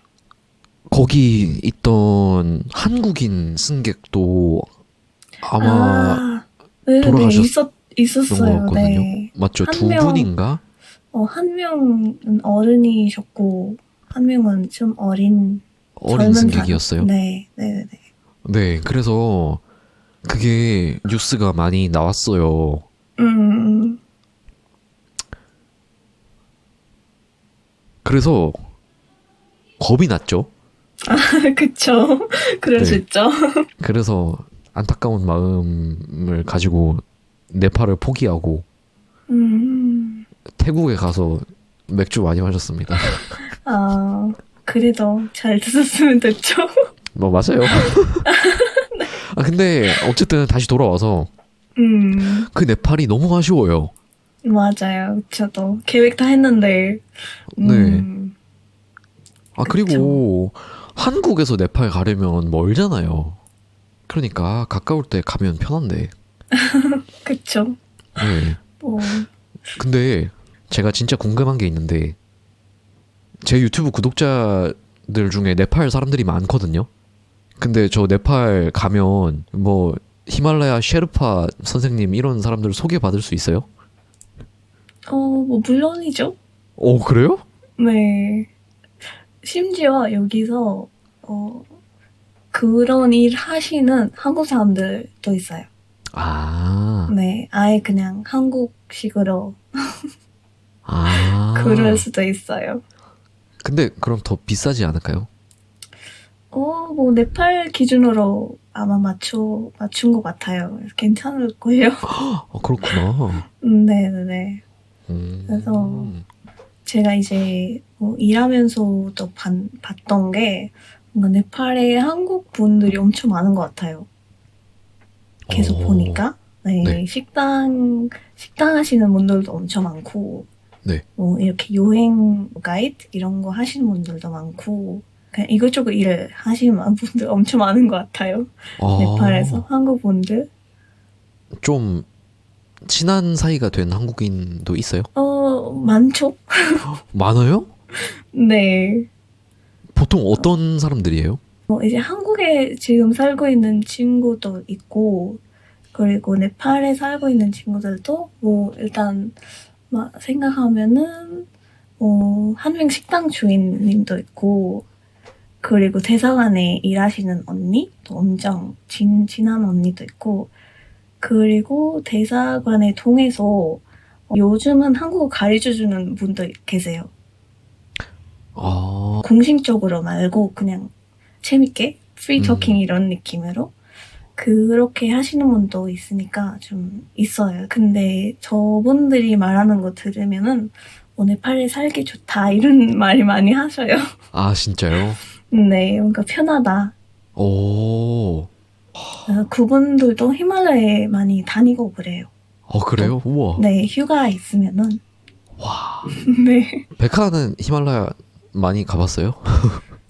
거기 있던 한국인 승객도 아마 네네. 돌아가셨던 것 있었어요. 같거든요. 네. 맞죠? 한 2분인가? 한 명은 어른이셨고, 한 명은 좀 어린 젊은 승객이었어요? 사람. 네, 네네네. 네, 그래서 그게 뉴스가 많이 나왔어요. 그래서 겁이 났죠. 그쵸. 그럴 네. 수 있죠. 그래서 안타까운 마음을 가지고 네팔을 포기하고 태국에 가서 맥주 많이 마셨습니다. 아, 그래도 잘 드셨으면 됐죠. 뭐 맞아요. 아 근데 어쨌든 다시 돌아와서 그 네팔이 너무 아쉬워요. 맞아요. 저도 계획 다 했는데, 네. 아 그리고 한국에서 네팔 가려면 멀잖아요. 그러니까 가까울 때 가면 편한데. 그쵸. 네. 뭐, 근데 제가 진짜 궁금한 게 있는데 제 유튜브 구독자들 중에 네팔 사람들이 많거든요. 근데 저 네팔 가면 뭐 히말라야 셰르파 선생님 이런 사람들 소개받을 수 있어요? 뭐, 물론이죠. 오 그래요? 네. 심지어 여기서, 그런 일 하시는 한국 사람들도 있어요. 아, 네. 아예 그냥 한국식으로 아. 그럴 수도 있어요. 근데 그럼 더 비싸지 않을까요? 뭐, 네팔 기준으로 아마 맞춘 것 같아요. 괜찮을걸요? 그렇구나. 네네네. 그래서 제가 이제 뭐 일하면서도 봤던 게 뭔가 네팔에 한국 분들이 엄청 많은 것 같아요. 계속 오. 보니까. 네, 네. 식당 하시는 분들도 엄청 많고, 네. 뭐 이렇게 여행 가이드 이런 거 하시는 분들도 많고, 그냥 이것저것 일을 하시는 분들 엄청 많은 것 같아요. 네팔에서 한국 분들. 좀 친한 사이가 된 한국인도 있어요? 많죠? 많아요? 네. 보통 어떤 사람들이에요? 이제 한국에 지금 살고 있는 친구도 있고, 그리고 네팔에 살고 있는 친구들도 뭐 일단 막 생각하면은 한 명 식당 주인님도 있고, 그리고 대사관에 일하시는 언니, 또 엄청 친한 언니도 있고, 그리고 대사관에 통해서 요즘은 한국어 가르쳐주는 분도 계세요. 아, 공식적으로 말고 그냥 재밌게 프리 토킹 이런 느낌으로 그렇게 하시는 분도 있으니까 좀 있어요. 근데 저분들이 말하는 거 들으면은 네팔에 살기 좋다 이런 말이 많이 하셔요. 아 진짜요? 네, 뭔가 편하다. 오, 그래서 그분들도 히말라야에 많이 다니고 그래요. 그래요? 우와. 네, 휴가 있으면은. 와. 네. 백화는 히말라야 많이 가봤어요?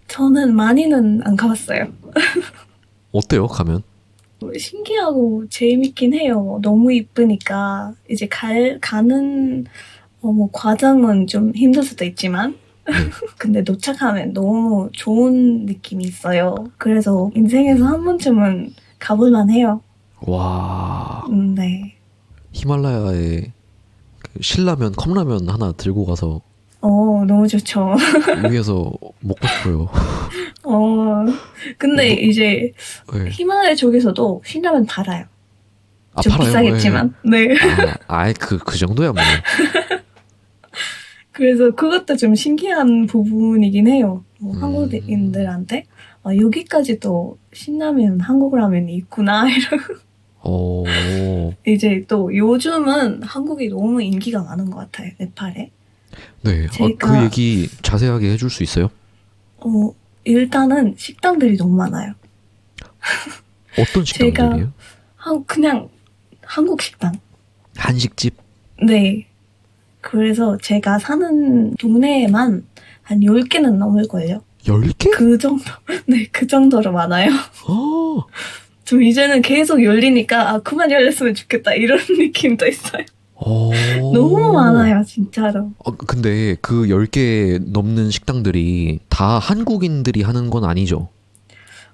저는 많이는 안 가봤어요. 어때요, 가면? 신기하고 재밌긴 해요. 너무 이쁘니까 이제 가는 뭐 과정은 좀 힘들 수도 있지만 근데 도착하면 너무 좋은 느낌이 있어요. 그래서 인생에서 한 번쯤은 가볼만 해요. 와, 네. 히말라야에 그 신라면, 컵라면 하나 들고 가서 너무 좋죠. 위에서 먹고 싶어요. 근데 뭐, 이제 네. 히말라야 쪽에서도 신라면 팔아요. 아, 좀 팔아요? 비싸겠지만. 네. 아이, 그 정도야 뭐. 그래서 그것도 좀 신기한 부분이긴 해요. 한국인들한테 여기까지도 신라면, 한국 라면이 있구나. 오, 이제 또 요즘은 한국이 너무 인기가 많은 것 같아요. 네팔에. 네. 그 제가 얘기 자세하게 해줄 수 있어요? 일단은 식당들이 너무 많아요. 어떤 제가 식당들이에요? 그냥 한국 식당. 한식집? 네. 그래서 제가 사는 동네에만 한 10개는 넘을걸요. 10개? 그 정도, 네, 그 정도로 많아요. 어, 좀 이제는 계속 열리니까, 그만 열렸으면 좋겠다, 이런 느낌도 있어요. 너무 많아요, 진짜로. 근데 그 10개 넘는 식당들이 다 한국인들이 하는 건 아니죠?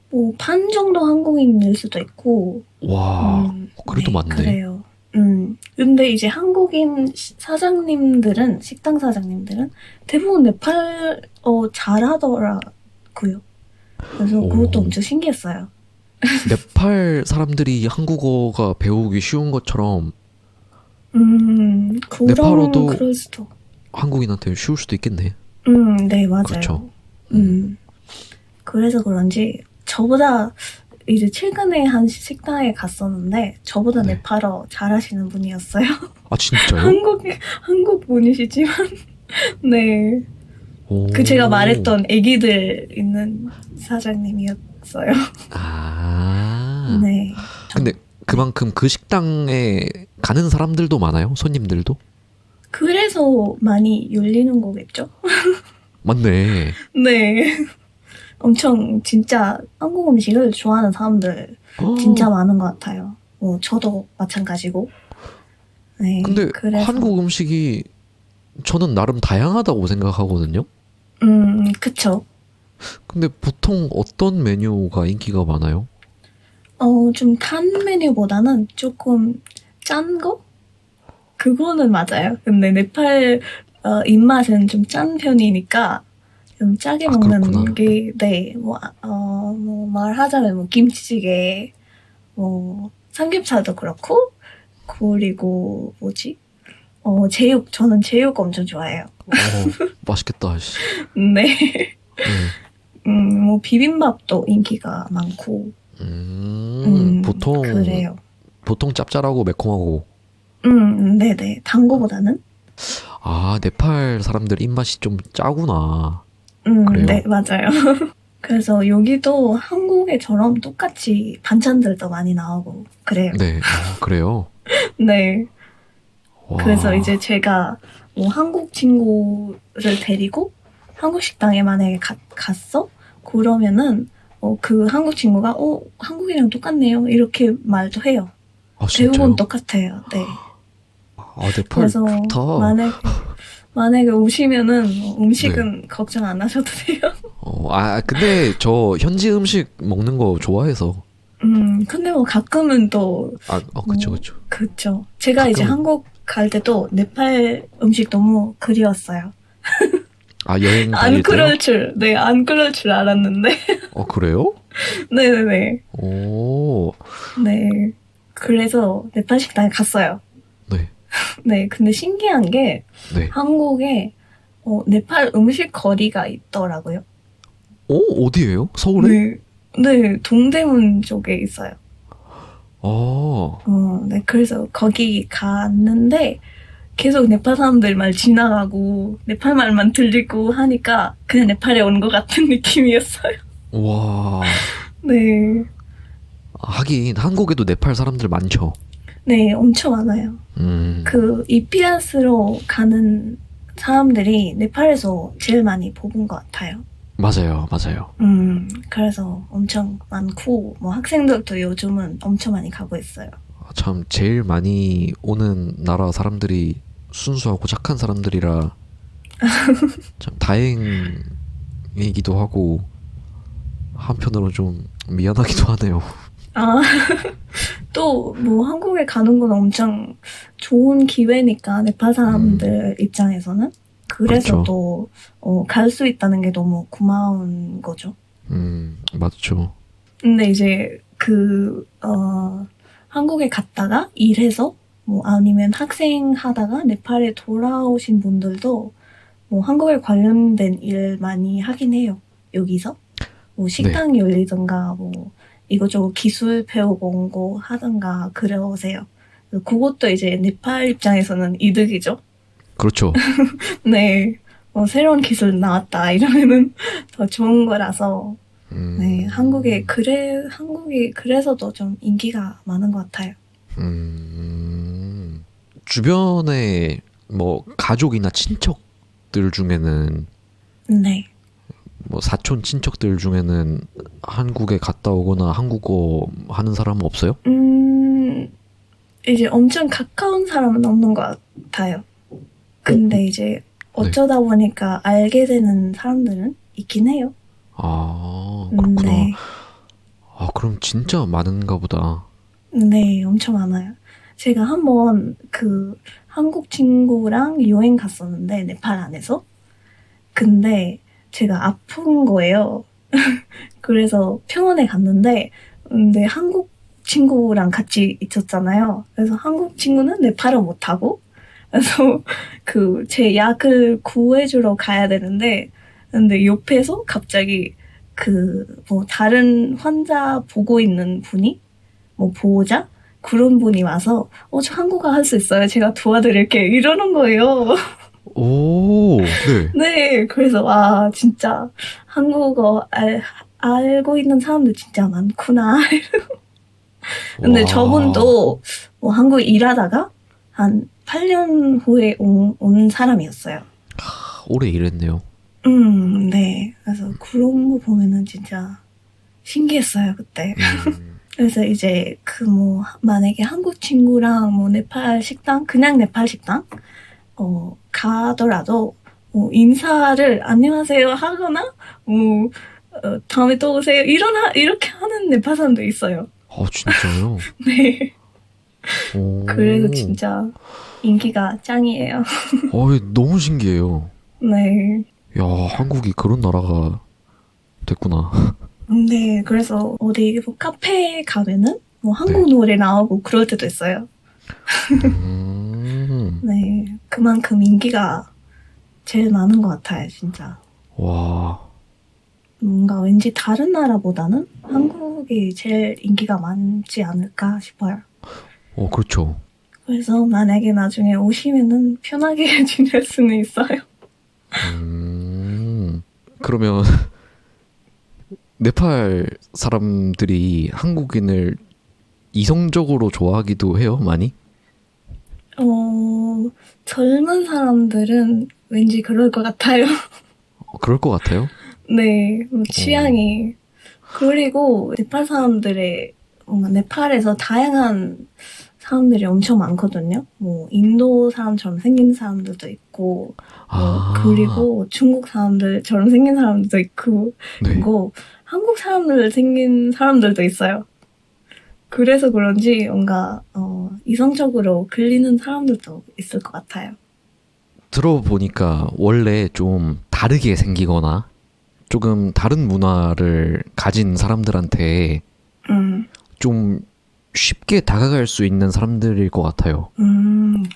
뭐, 반 정도 한국인일 수도 있고, 와, 그래도 네, 많네. 그래요. 근데 이제 한국인 사장님들은, 식당 사장님들은 대부분 네팔, 잘하더라고요. 그래서 그것도 엄청 신기했어요. 네팔 사람들이 한국어가 배우기 쉬운 것처럼 네팔어도 그럴 수도. 한국인한테 쉬울 수도 있겠네. 네, 맞아요. 그렇죠. 그래서 그런지 저보다 이제 최근에 한 식당에 갔었는데 저보다 네. 네팔어 잘하시는 분이었어요. 아, 진짜요? 한국 분이시지만 네. 그 제가 오. 말했던 애기들 있는 사장님이었어요. 아. 네. 근데 그만큼 그 식당에 가는 사람들도 많아요? 손님들도? 그래서 많이 열리는 거겠죠? 맞네. 네. 엄청 진짜 한국 음식을 좋아하는 사람들 진짜 많은 것 같아요. 뭐 저도 마찬가지고. 네. 근데 그래서 한국 음식이 저는 나름 다양하다고 생각하거든요. 그쵸. 근데 보통 어떤 메뉴가 인기가 많아요? 좀 탄 메뉴보다는 조금 짠 거? 그거는 맞아요. 근데 네팔 입맛은 좀 짠 편이니까 좀 짜게 아, 먹는 그렇구나. 게, 네, 뭐 말하자면 뭐 김치찌개, 뭐 삼겹살도 그렇고, 그리고 뭐지? 제육, 저는 제육 엄청 좋아해요. 맛있겠다. 씨. 네. 네. 뭐 비빔밥도 인기가 많고, 보통 그래요. 짭짤하고 매콤하고. 네네. 단 거보다는? 아, 네팔 사람들 입맛이 좀 짜구나. 그래요? 네, 맞아요. 그래서 여기도 한국에처럼 똑같이 반찬들도 많이 나오고, 그래요. 네. 그래요? 네. 와. 그래서 이제 제가 뭐 한국 친구를 데리고 한국 식당에 만약에 갔어? 그러면은 그 한국 친구가 한국이랑 똑같네요. 이렇게 말도 해요. 아, 대부분 진짜요? 똑같아요. 네. 아, 네팔 그래서 좋다. 만약에 오시면은 음식은 걱정 안 하셔도 돼요. 근데 저 현지 음식 먹는 거 좋아해서. 근데 뭐 가끔은 또 그쵸, 뭐, 그쵸. 그쵸. 제가 이제 가끔은. 한국 갈 때도 네팔 음식 너무 그리웠어요. 아, 여행 안 다닐 때요? 네, 안 그럴 줄 알았는데. 그래요? 네네네. 오, 네. 그래서 네팔 식당에 갔어요. 네, 네, 근데 신기한 게 네. 한국에 네팔 음식 거리가 있더라고요. 어디예요? 서울에? 네. 네, 동대문 쪽에 있어요. 아, 네, 그래서 거기 갔는데 계속 네팔 사람들 말 지나가고 네팔 말만 들리고 하니까 그냥 네팔에 온 것 같은 느낌이었어요. 와. 네. 하긴, 한국에도 네팔 사람들 많죠. 네, 엄청 많아요. 음, 그 이피아스로 가는 사람들이 네팔에서 제일 많이 뽑은 것 같아요. 맞아요, 맞아요. 그래서 엄청 많고 뭐 학생들도 요즘은 엄청 많이 가고 있어요. 참, 제일 많이 오는 나라 사람들이 순수하고 착한 사람들이라 참 다행이기도 하고, 한편으로 좀 미안하기도 하네요. 아, 또 뭐 한국에 가는 건 엄청 좋은 기회니까 네팔 사람들 입장에서는 그래서 그렇죠. 또 갈 수 있다는 게 너무 고마운 거죠. 맞죠. 근데 이제 한국에 갔다가 일해서 뭐 아니면 학생 하다가 네팔에 돌아오신 분들도 뭐 한국에 관련된 일 많이 하긴 해요. 여기서 뭐 네, 식당 열리든가 뭐 이것저것 기술 배우고 온 거 하든가 그러세요. 그것도 이제 네팔 입장에서는 이득이죠. 그렇죠. 네. 새로운 기술 나왔다 이러면은 더 좋은 거라서 네, 한국이 그래서도 좀 인기가 많은 것 같아요. 주변에 뭐 가족이나 친척들 중에는 네. 뭐 사촌 친척들 중에는 한국에 갔다 오거나 한국어 하는 사람은 없어요? 이제 엄청 가까운 사람은 없는 것 같아요. 근데 이제 네. 어쩌다 보니까 알게 되는 사람들은 있긴 해요. 그렇구나. 네. 그럼 진짜 많은가 보다. 네, 엄청 많아요. 제가 한번 한국 친구랑 여행 갔었는데, 네팔 안에서. 근데 제가 아픈 거예요. 그래서 병원에 갔는데, 근데 한국 친구랑 같이 있었잖아요. 그래서 한국 친구는 네팔어 못하고, 그래서 제 약을 구해주러 가야 되는데, 근데 옆에서 갑자기 뭐 다른 환자 보고 있는 분이 뭐 보호자 그런 분이 와서 저 한국어 할 수 있어요. 제가 도와드릴게요. 이러는 거예요. 오, 네. 네, 그래서 와 진짜 한국어 알고 있는 사람들 진짜 많구나. 근데 와. 저분도 뭐 한국 일하다가 한 8년 후에 온 사람이었어요. 오래 일했네요. 네. 그래서 그런 거 보면은 진짜 신기했어요, 그때. 그래서 이제 뭐 만약에 한국 친구랑 뭐 네팔 식당, 그냥 네팔 식당 가더라도 뭐 인사를 안녕하세요 하거나 뭐 다음에 또 오세요 이렇게 하는 네팔 사람도 있어요. 아, 진짜요? 네. 오. 그래서 진짜 인기가 짱이에요. 너무 신기해요. 네. 야, 한국이 그런 나라가 됐구나. 네, 그래서 어디 뭐 카페에 가면은 뭐 한국 네. 노래 나오고 그럴 때도 있어요. 네, 그만큼 인기가 제일 많은 것 같아요, 진짜. 와, 뭔가 왠지 다른 나라보다는 한국이 제일 인기가 많지 않을까 싶어요. 그렇죠. 그래서 만약에 나중에 오시면은 편하게 지낼 수는 있어요. 그러면 네팔 사람들이 한국인을 이성적으로 좋아하기도 해요, 많이? 젊은 사람들은 왠지 그럴 것 같아요. 그럴 것 같아요. 네, 취향이. 그리고 네팔 사람들의 뭔가 네팔에서 다양한 사람들이 엄청 많거든요. 뭐 인도 사람처럼 생긴 사람들도 있고, 그리고 중국 사람들처럼 생긴 사람들도 있고, 네. 그리고 한국 사람들 생긴 사람들도 있어요. 그래서 그런지 뭔가 이성적으로 끌리는 사람들도 있을 것 같아요. 들어보니까 원래 좀 다르게 생기거나 조금 다른 문화를 가진 사람들한테 좀 쉽게 다가갈 수 있는 사람들일 것 같아요.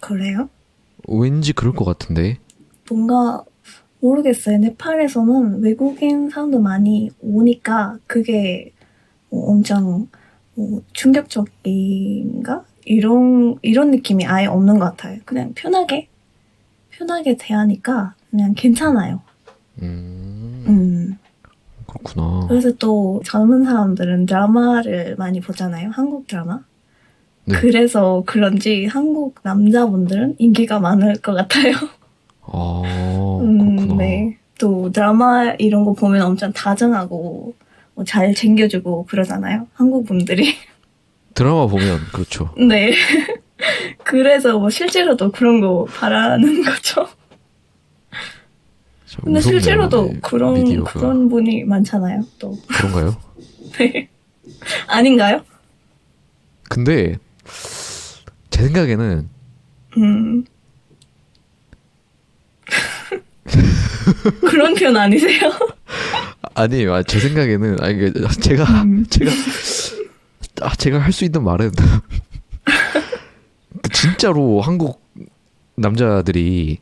그래요? 왠지 그럴 것 같은데. 뭔가 모르겠어요. 네팔에서는 외국인 사람도 많이 오니까 그게 엄청 충격적인가? 이런 느낌이 아예 없는 것 같아요. 그냥 편하게 대하니까 그냥 괜찮아요. 그렇구나. 그래서 또 젊은 사람들은 드라마를 많이 보잖아요. 한국 드라마. 네. 그래서 그런지 한국 남자분들은 인기가 많을 것 같아요. 그렇구나. 네. 또 드라마 이런 거 보면 엄청 다정하고 잘 챙겨주고 그러잖아요. 한국 분들이. 드라마 보면 그렇죠. 네. 그래서 뭐 실제로도 그런 거 바라는 거죠. 근데 무섭네요, 실제로도 네, 그런 미디어가. 분이 많잖아요. 또. 그런가요? 네. 아닌가요? 근데 제 생각에는 그런 편 아니세요? 아니에요. 제 생각에는 제가 할 수 있는 말은 진짜로 한국 남자들이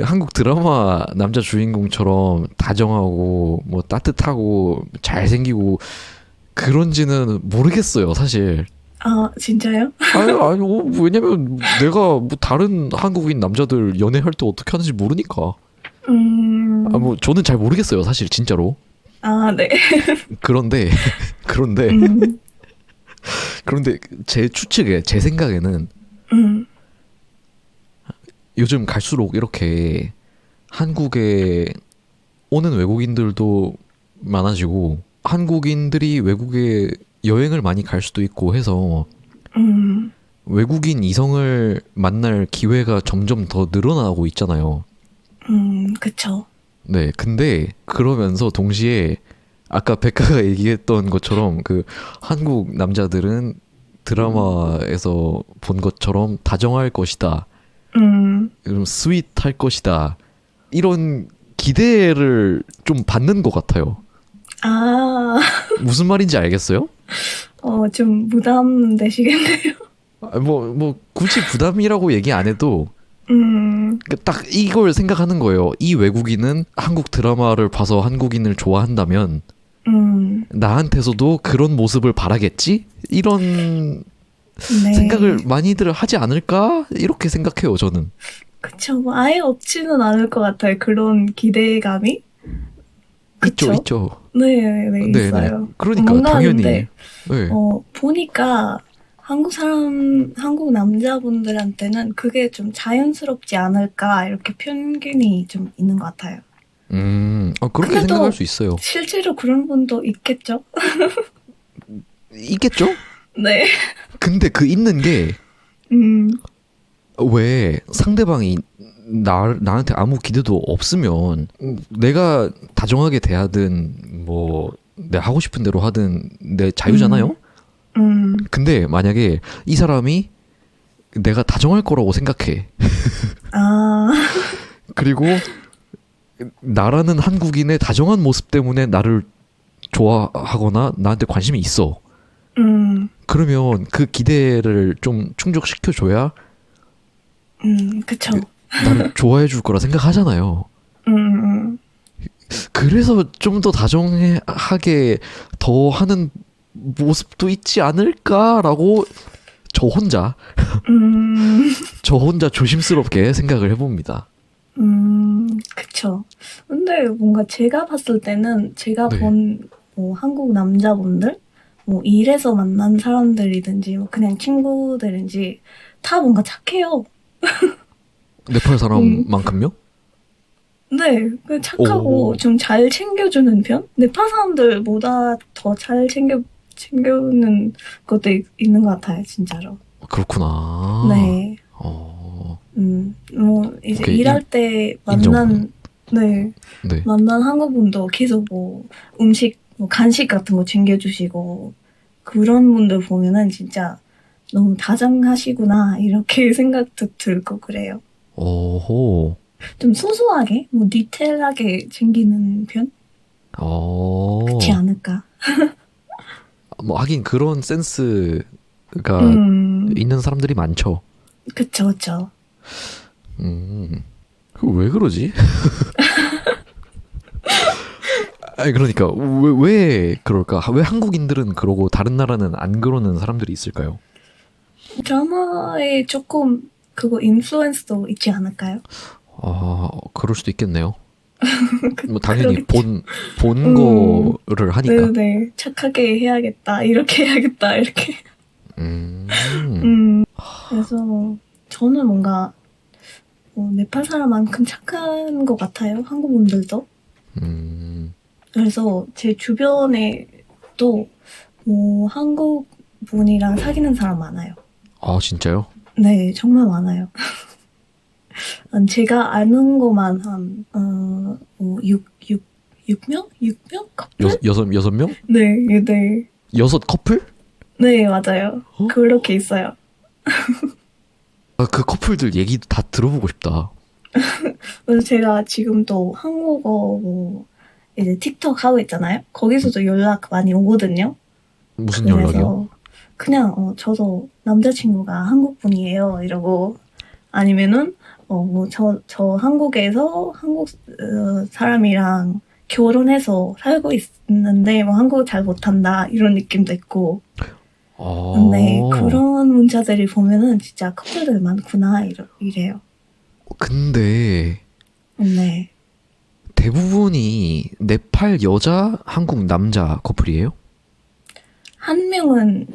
한국 드라마 남자 주인공처럼 다정하고 뭐 따뜻하고 잘생기고 그런지는 모르겠어요, 사실. 아, 진짜요? 아니, 왜냐면 내가 뭐 다른 한국인 남자들 연애할 때 어떻게 하는지 모르니까. 뭐 저는 잘 모르겠어요, 사실 진짜로. 아, 네. 그런데 그런데 제 추측에 제 생각에는 요즘 갈수록 이렇게 한국에 오는 외국인들도 많아지고 한국인들이 외국에 여행을 많이 갈 수도 있고 해서 외국인 이성을 만날 기회가 점점 더 늘어나고 있잖아요. 그쵸. 네, 근데 그러면서 동시에 아까 백가가 얘기했던 것처럼 그 한국 남자들은 드라마에서 본 것처럼 다정할 것이다. 좀 스윗할 것이다. 이런 기대를 좀 받는 것 같아요. 아, 무슨 말인지 알겠어요? 좀 부담되시겠네요. 뭐 굳이 부담이라고 얘기 안 해도 딱 이걸 생각하는 거예요. 이 외국인은 한국 드라마를 봐서 한국인을 좋아한다면 나한테서도 그런 모습을 바라겠지? 이런 네. 생각을 많이들 하지 않을까? 이렇게 생각해요, 저는. 그쵸. 뭐 아예 없지는 않을 것 같아요. 그런 기대감이. 그쵸? 있죠. 네, 네, 네, 있어요. 그러니까 뭔가 당연히. 근데 네. 보니까 한국 남자분들한테는 그게 좀 자연스럽지 않을까 이렇게 편견이 좀 있는 것 같아요. 그렇게 근데 생각할 또 수 있어요. 실제로 그런 분도 있겠죠? 있겠죠? 네. 근데 그 있는 게 음, 왜 상대방이 나한테 아무 기대도 없으면 내가 다정하게 대하든 뭐 내가 하고 싶은 대로 하든 내 자유잖아요. 근데 만약에 이 사람이 내가 다정할 거라고 생각해. 아, 그리고 나라는 한국인의 다정한 모습 때문에 나를 좋아하거나 나한테 관심이 있어. 그러면 그 기대를 좀 충족시켜줘야 그쵸. 나를 좋아해 줄 거라 생각하잖아요. 음, 그래서 좀 더 다정하게 더 하는 모습도 있지 않을까라고 저 혼자 음, 저 혼자 조심스럽게 생각을 해봅니다. 그쵸. 근데 뭔가 제가 봤을 때는 제가 네. 본 뭐 한국 남자분들, 뭐 일에서 만난 사람들이든지 뭐 그냥 친구들인지 다 뭔가 착해요. 네팔 음, 사람만큼요? 네, 그 착하고 오, 좀 잘 챙겨주는 편? 네팔 사람들보다 더 잘 챙겨주는 것도 있는 것 같아요, 진짜로. 그렇구나. 네. 어, 뭐, 이제 오케이, 일할 때 인정. 네, 네. 만난 한국분도 계속 뭐, 음식, 뭐, 간식 같은 거 챙겨주시고, 그런 분들 보면은 진짜 너무 다정하시구나, 이렇게 생각도 들고 그래요. 오호. 좀 소소하게, 뭐, 디테일하게 챙기는 편? 그렇지 어. 않을까. 뭐 하긴 그런 센스가 음, 있는 사람들이 많죠. 그쵸, 그쵸. 음. 왜 그러지? 아니 그러니까 왜 그럴까? 왜 한국인들은 그러고 다른 나라는 안 그러는 사람들이 있을까요? 드라마에 조금 그거 인플루언스도 있지 않을까요? 그럴 수도 있겠네요. 뭐 당연히 그러겠죠. 본 음, 거를 하니까. 네네. 착하게 해야겠다. 이렇게 해야겠다. 이렇게. 음. 음, 그래서 저는 뭔가 네팔 사람만큼 착한 것 같아요. 한국 분들도. 음. 그래서 제 주변에도 한국 분이랑 사귀는 사람 많아요. 아 진짜요? 네, 정말 많아요. 제가 아는 것만 한, 6명? 6명? 커플? 여섯 명? 네, 네. 여섯 커플? 네, 맞아요. 어? 그렇게 있어요. 그 커플들 얘기 다 들어보고 싶다. 그래서 제가 지금 또 한국어 이제 틱톡 하고 있잖아요. 거기서도 연락 많이 오거든요. 무슨 연락이요? 그래서 그냥 저도 남자친구가 한국 분이에요 이러고 아니면은 뭐 저 한국에서 한국 사람이랑 결혼해서 살고 있는데 뭐 한국어 잘 못한다 이런 느낌도 있고 근데 어. 그런 문자들이 보면은 진짜 커플들 많구나 이래요. 근데 네. 대부분이 네팔 여자, 한국 남자 커플이에요? 한 명은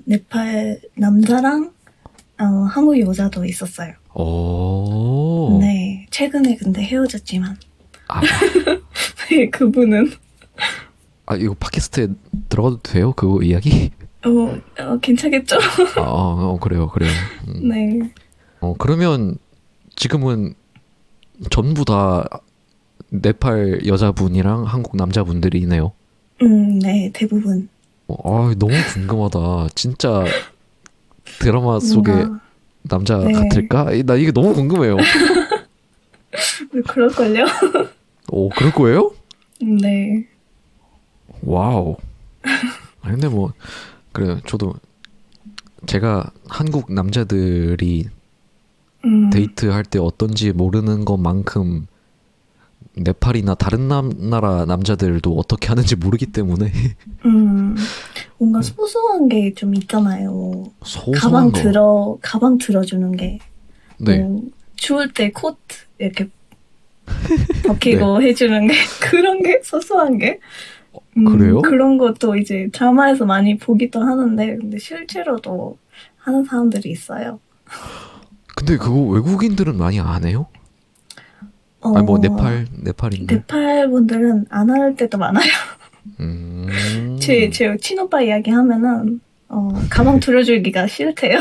네팔 남자랑 한국 여자도 있었어요. 어. 네, 최근에 근데 헤어졌지만 아, 네, 그분은 이거 팟캐스트에 들어가도 돼요? 그 이야기? 괜찮겠죠? 그래요, 그래요. 네, 그러면 지금은 전부 다 네팔 여자분이랑 한국 남자분들이네요. 네, 대부분 너무 궁금하다. 진짜 드라마 속의 뭔가 남자 네, 같을까? 나 이게 너무 궁금해요. 그럴걸요? 그럴 거예요? 네, 와우. 근데 뭐, 그래요. 저도 제가 한국 남자들이 데이트할 때 어떤지 모르는 것만큼 네팔이나 다른 나라 남자들도 어떻게 하는지 모르기 때문에 음, 뭔가 소소한 게 좀 있잖아요. 소소한 거. 가방 들어주는 게, 네. 추울 때 코트 이렇게 네. 벗기고 해주는 게, 그런 게 소소한 게, 그래요? 그런 것도 이제 드라마에서 많이 보기도 하는데, 근데 실제로도 하는 사람들이 있어요. 근데 그거 외국인들은 많이 안 해요? 아니 뭐 어, 네팔인들. 네팔 분들은 안 할 때도 많아요. 음. 제 친오빠 이야기 하면은, 가방 들어주기가 싫대요.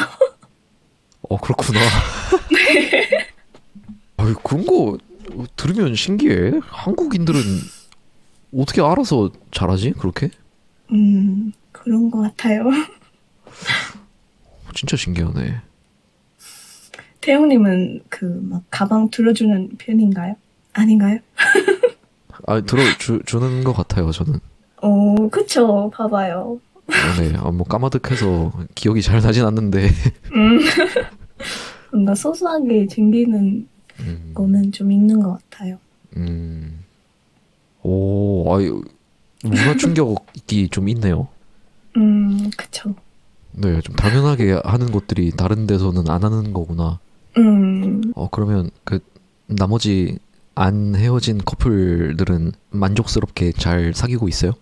그렇구나. 아유, 그런 거 들으면 신기해. 한국인들은 어떻게 알아서 잘하지? 그렇게? 그런 것 같아요. 진짜 신기하네. 태영님은 막 가방 들어주는 편인가요? 아닌가요? 주는 것 같아요, 저는. 그쵸. 봐봐요. 네. 뭐 까마득해서 기억이 잘 나진 않는데. 음, 뭔가 소소하게 챙기는 음, 거는 좀 있는 것 같아요. 음, 아유, 문화 충격이 좀 있네요. 그쵸. 네, 좀 당연하게 하는 것들이 다른 데서는 안 하는 거구나. 음, 그러면 그 나머지 안 헤어진 커플들은 만족스럽게 잘 사귀고 있어요?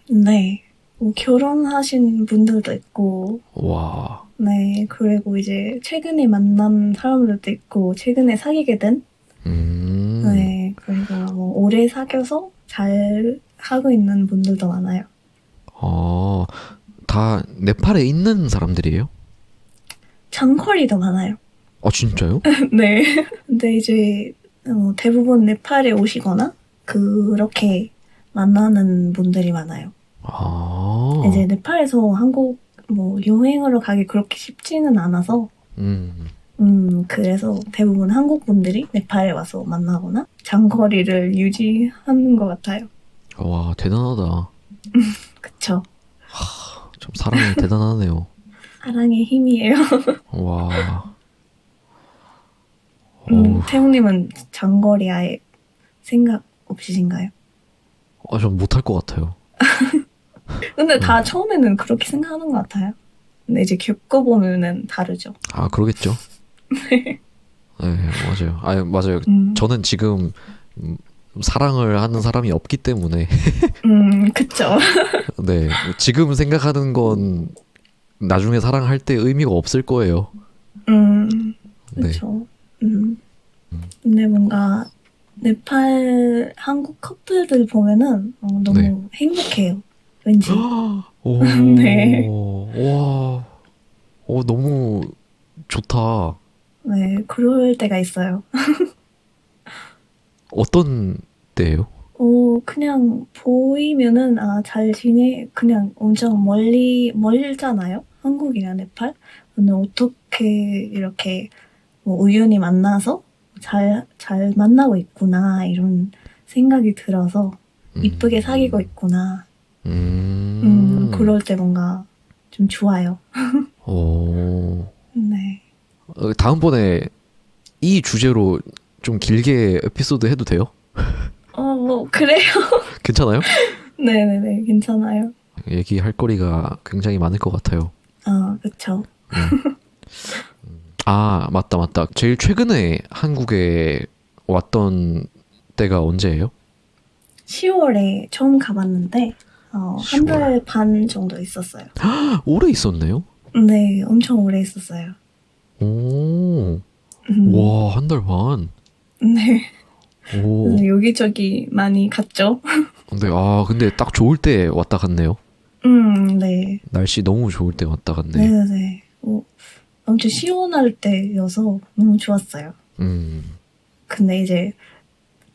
네. 뭐 결혼하신 분들도 있고, 와, 네. 그리고 이제 최근에 만난 사람들도 있고, 최근에 사귀게 된, 음, 네. 그리고 뭐 오래 사귀어서 잘 하고 있는 분들도 많아요. 어, 다 네팔에 있는 사람들이에요? 장거리도 많아요. 진짜요? 네. 근데 이제 대부분 네팔에 오시거나 그렇게 만나는 분들이 많아요. 이제 아, 네팔에서 한국 뭐 여행으로 가기 그렇게 쉽지는 않아서 음, 그래서 대부분 한국 분들이 네팔에 와서 만나거나 장거리를 유지하는 것 같아요. 와, 대단하다. 그쵸. 좀 사랑이 대단하네요. 사랑의 힘이에요. 와, 어우, 태웅님은 장거리 아예 생각 없으신가요? 전 못할 것 같아요. 근데 네. 다 처음에는 그렇게 생각하는 것 같아요. 근데 이제 겪어보면은 다르죠. 그러겠죠? 네, 맞아요. 맞아요. 음, 저는 지금 음, 사랑을 하는 사람이 없기 때문에, 그쵸. 네, 지금 생각하는 건 나중에 사랑할 때 의미가 없을 거예요. 네. 그쵸. 근데 뭔가 네팔 한국 커플들 보면은 네. 너무 행복해요. 왠지. 네. 오, 와, 너무 좋다. 네, 그럴 때가 있어요. 어떤 때예요? 그냥 보이면은, 잘 지내, 그냥 엄청 멀잖아요? 한국이랑 네팔? 근데 어떻게 이렇게 뭐 우연히 만나서 잘 만나고 있구나, 이런 생각이 들어서 이쁘게 사귀고 음, 있구나. 음, 그럴 때 뭔가 좀 좋아요. 오. 네. 다음번에 이 주제로 좀 길게 에피소드 해도 돼요? 뭐, 그래요? 괜찮아요? 네네네, 괜찮아요. 얘기할 거리가 굉장히 많을 것 같아요. 그쵸. 네. 맞다, 맞다. 제일 최근에 한국에 왔던 때가 언제예요? 10월에 처음 가봤는데, 한 10월. 달 반 정도 있었어요. 오래 있었네요? 네, 엄청 오래 있었어요. 오, 음, 와, 한 달 반. 네. 오, 그래서 여기저기 많이 갔죠. 근데 딱 좋을 때 왔다 갔네요. 네. 날씨 너무 좋을 때 왔다 갔네. 네네네. 엄청 시원할 때여서 너무 좋았어요. 음, 근데 이제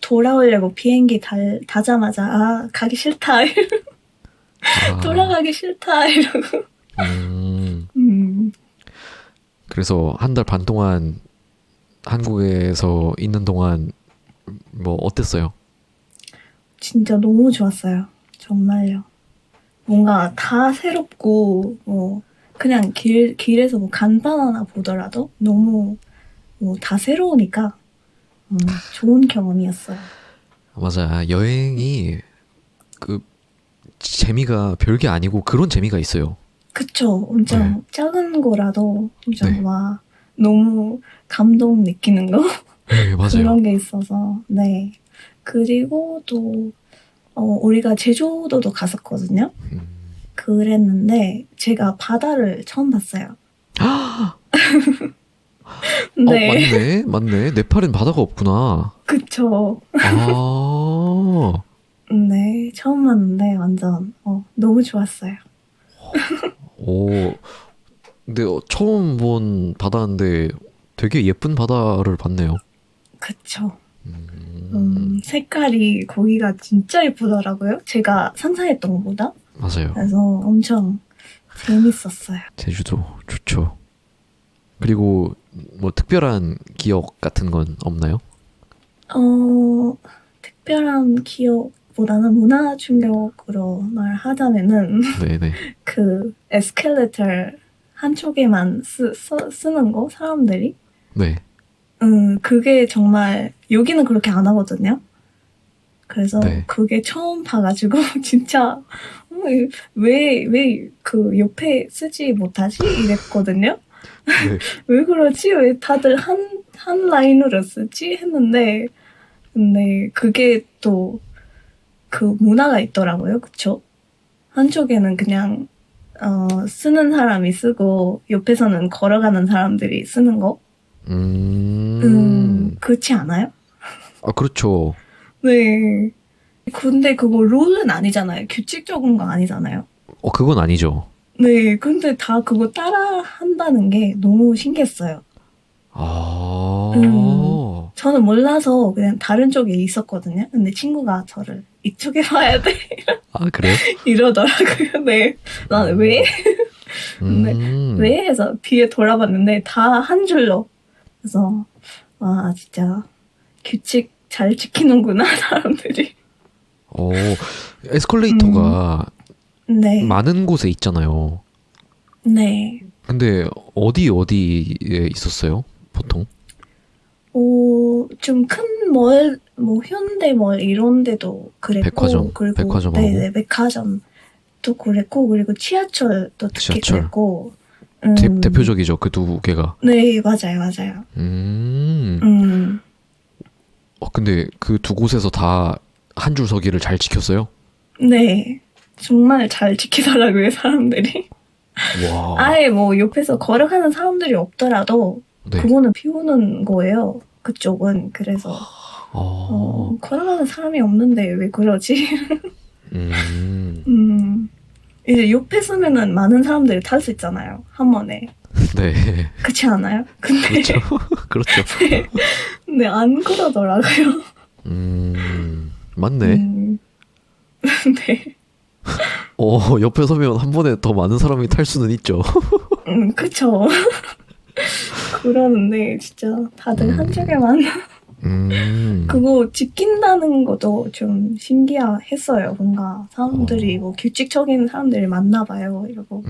돌아오려고 비행기 타자마자, 가기 싫다. 아, 돌아가기 싫다. 이러고. 음. 음, 그래서 한 달 반 동안 한국에서 있는 동안 뭐 어땠어요? 진짜 너무 좋았어요. 정말요. 뭔가 다 새롭고, 그냥 길에서 뭐 간판 하나 보더라도 너무 뭐 다 새로우니까 좋은 경험이었어요. 맞아. 여행이 그 재미가 별게 아니고 그런 재미가 있어요. 그쵸. 엄청 네. 작은 거라도 엄청 네. 와 너무 감동 느끼는 거 네, 맞아요. 그런 게 있어서 네. 그리고 또 우리가 제주도도 갔었거든요. 음. 그랬는데 제가 바다를 처음 봤어요. 어, 네, 맞네. 맞네. 네팔엔 바다가 없구나. 그쵸. 아. 네, 처음 봤는데 완전 너무 좋았어요. 오. 근데 처음 본 바다인데 되게 예쁜 바다를 봤네요. 그쵸. 음. 색깔이 거기가 진짜 예쁘더라고요. 제가 상상했던 것보다. 맞아요. 그래서 엄청 재밌었어요. 제주도 좋죠. 그리고 뭐 특별한 기억 같은 건 없나요? 특별한 기억보다는 문화 충격으로 말하자면은 네네. 그 에스컬레이터 한쪽에만 쓰는 거 사람들이 네. 그게 정말 여기는 그렇게 안 하거든요. 그래서 네. 그게 처음 봐가지고 진짜 왜 그 옆에 쓰지 못하지 이랬거든요. 네. 왜 그러지? 왜 다들 한 라인으로 쓰지? 했는데 근데 그게 또 그 문화가 있더라고요. 그쵸? 한쪽에는 그냥 쓰는 사람이 쓰고 옆에서는 걸어가는 사람들이 쓰는 거. 그렇지 않아요? 아, 그렇죠. 네. 근데 그거 룰은 아니잖아요. 규칙적인 거 아니잖아요. 그건 아니죠. 네. 근데 다 그거 따라 한다는 게 너무 신기했어요. 아. 저는 몰라서 그냥 다른 쪽에 있었거든요. 근데 친구가 저를 이쪽에 봐야 돼. 아, 그래요? 이러더라고요. 네. 나는 왜? 왜 해서 뒤에 돌아봤는데 다 한 줄로. 그래서 와 진짜 규칙 잘 지키는구나 사람들이. 에스컬레이터가 네. 많은 곳에 있잖아요. 네. 근데 어디에 있었어요? 보통? 좀 큰 멀, 뭐 현대멀 이런 데도 그랬고, 백화점, 그리고 백화점하고. 네네 백화점도 그랬고, 그리고 지하철도 특히 지하철. 그랬고, 대표적이죠, 그 두 개가. 네 맞아요 맞아요. 근데 그 두 곳에서 다 한 줄 서기를 잘 지켰어요? 네 정말 잘 지키더라고요 사람들이. 와. 아예 뭐 옆에서 걸어가는 사람들이 없더라도 네. 그거는 비우는 거예요. 그쪽은 그래서 걸어가는 사람이 없는데 왜 그러지? 이제 옆에 서면은 많은 사람들이 탈 수 있잖아요. 한 번에. 네. 그렇지 않아요? 근데 그렇죠. 그렇죠. 근데 안 그러더라고요. 맞네. 네. 옆에 서면 한 번에 더 많은 사람이 탈 수는 있죠. 그쵸. 그러는데 진짜 다들 한쪽에만 그거 지킨다는 것도 좀 신기했어요. 뭔가 사람들이 뭐 규칙적인 사람들이 많나 봐요. 이러고.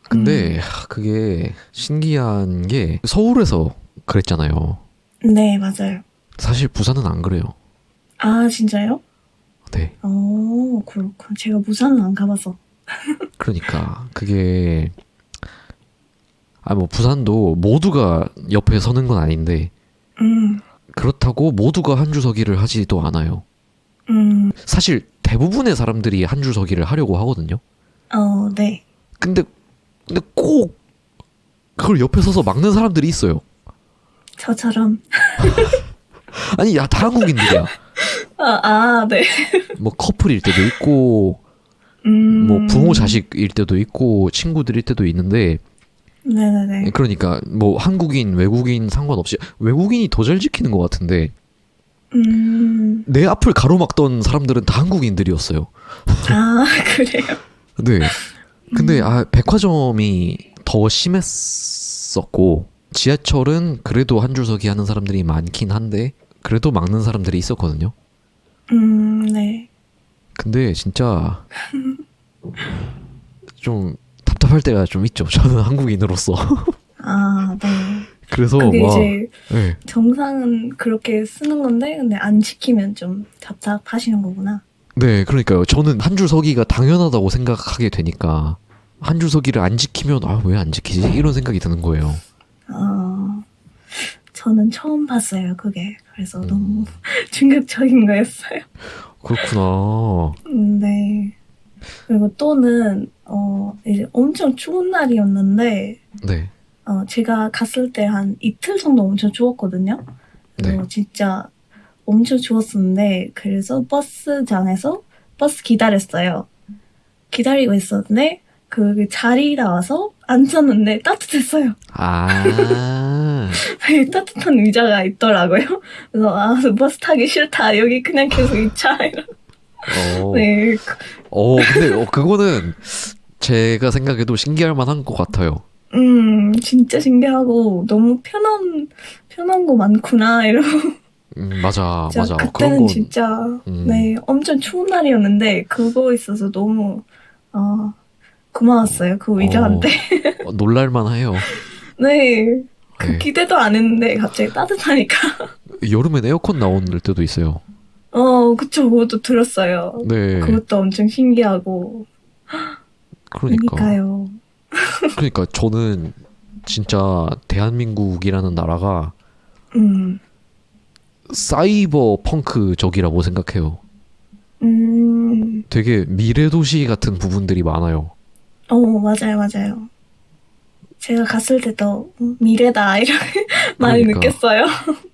근데 그게 신기한 게 서울에서 그랬잖아요. 네, 맞아요. 사실 부산은 안 그래요. 아, 진짜요? 네. 그렇군. 제가 부산은 안 가봐서. 그러니까 그게 뭐 부산도 모두가 옆에 서는 건 아닌데 그렇다고 모두가 한 줄 서기를 하지도 않아요. 사실 대부분의 사람들이 한 줄 서기를 하려고 하거든요. 네. 근데 꼭 그걸 옆에 서서 막는 사람들이 있어요. 저처럼. 아니, 야, 다 한국인들이야. 네. 뭐 커플일 때도 있고, 뭐 부모 자식일 때도 있고, 친구들일 때도 있는데, 네네네. 그러니까 뭐 한국인, 외국인 상관없이 외국인이 더 잘 지키는 것 같은데, 내 앞을 가로막던 사람들은 다 한국인들이었어요. 아, 그래요? 네. 근데 백화점이 더 심했었고, 지하철은 그래도 한 줄 서기 하는 사람들이 많긴 한데, 그래도 막는 사람들이 있었거든요. 네. 근데 진짜 좀 답답할 때가 좀 있죠. 저는 한국인으로서. 네. 그래서 그게 와, 이제 네. 정상은 그렇게 쓰는 건데 근데 안 지키면 좀 답답하시는 거구나. 네, 그러니까요. 저는 한 줄 서기가 당연하다고 생각하게 되니까 한 줄 서기를 안 지키면 아, 왜 안 지키지? 이런 생각이 드는 거예요. 어, 저는 처음 봤어요, 그게. 그래서 너무 음, 충격적인 거였어요. 그렇구나. 네. 그리고 또는, 이제 엄청 추운 날이었는데, 네, 제가 갔을 때 한 이틀 정도 엄청 추웠거든요. 네. 그래서 진짜 엄청 추웠었는데, 그래서 버스장에서 버스 기다렸어요. 기다리고 있었는데, 그 자리 나와서 앉았는데 따뜻했어요. 아, 따뜻한 의자가 있더라고요. 그래서 버스 타기 싫다. 여기 그냥 계속 있자. 어, 네, 근데 그거는 제가 생각해도 신기할 만한 것 같아요. 진짜 신기하고 너무 편한 거 많구나. 맞아, 진짜 맞아. 그런 그때는 건, 진짜 음, 네 엄청 추운 날이었는데 그거 있어서 너무 아 고마웠어요. 그 의자한테. 어, 놀랄만 해요. 네, 그 네. 기대도 안 했는데 갑자기 따뜻하니까. 여름엔 에어컨 나오는 때도 있어요. 그쵸. 그것도 들었어요. 네, 그것도 엄청 신기하고. 그러니까. 그러니까요. 그러니까 저는 진짜 대한민국이라는 나라가 음, 사이버 펑크적이라고 생각해요. 음, 되게 미래 도시 같은 부분들이 많아요. 맞아요, 맞아요. 제가 갔을 때도 미래다 이렇게 많이 그러니까 느꼈어요.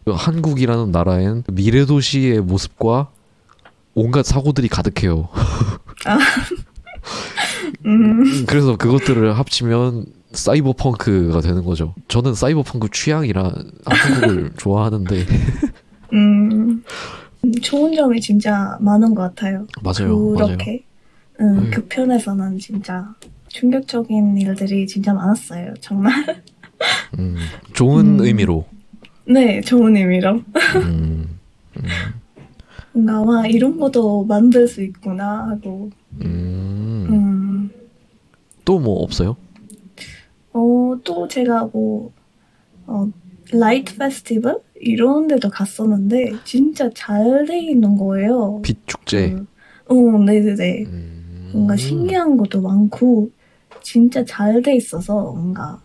한국이라는 나라엔 미래 도시의 모습과 온갖 사고들이 가득해요. 아, 음, 그래서 그것들을 합치면 사이버 펑크가 되는 거죠. 저는 사이버 펑크 취향이라 한국을 좋아하는데 음, 좋은 점이 진짜 많은 것 같아요. 맞아요, 맞아요. 그렇게 네. 그 편에서는 진짜 충격적인 일들이 진짜 많았어요. 정말. 좋은 음, 의미로. 네, 좋은 의미로. 음, 음, 뭔가 와 이런 것도 만들 수 있구나 하고. 음. 음, 또 뭐 없어요? 또 제가 뭐 어, 라이트 페스티벌 이런 데도 갔었는데 진짜 잘 돼 있는 거예요. 빛 축제. 네네네. 뭔가 음, 신기한 것도 많고 진짜 잘 돼 있어서 뭔가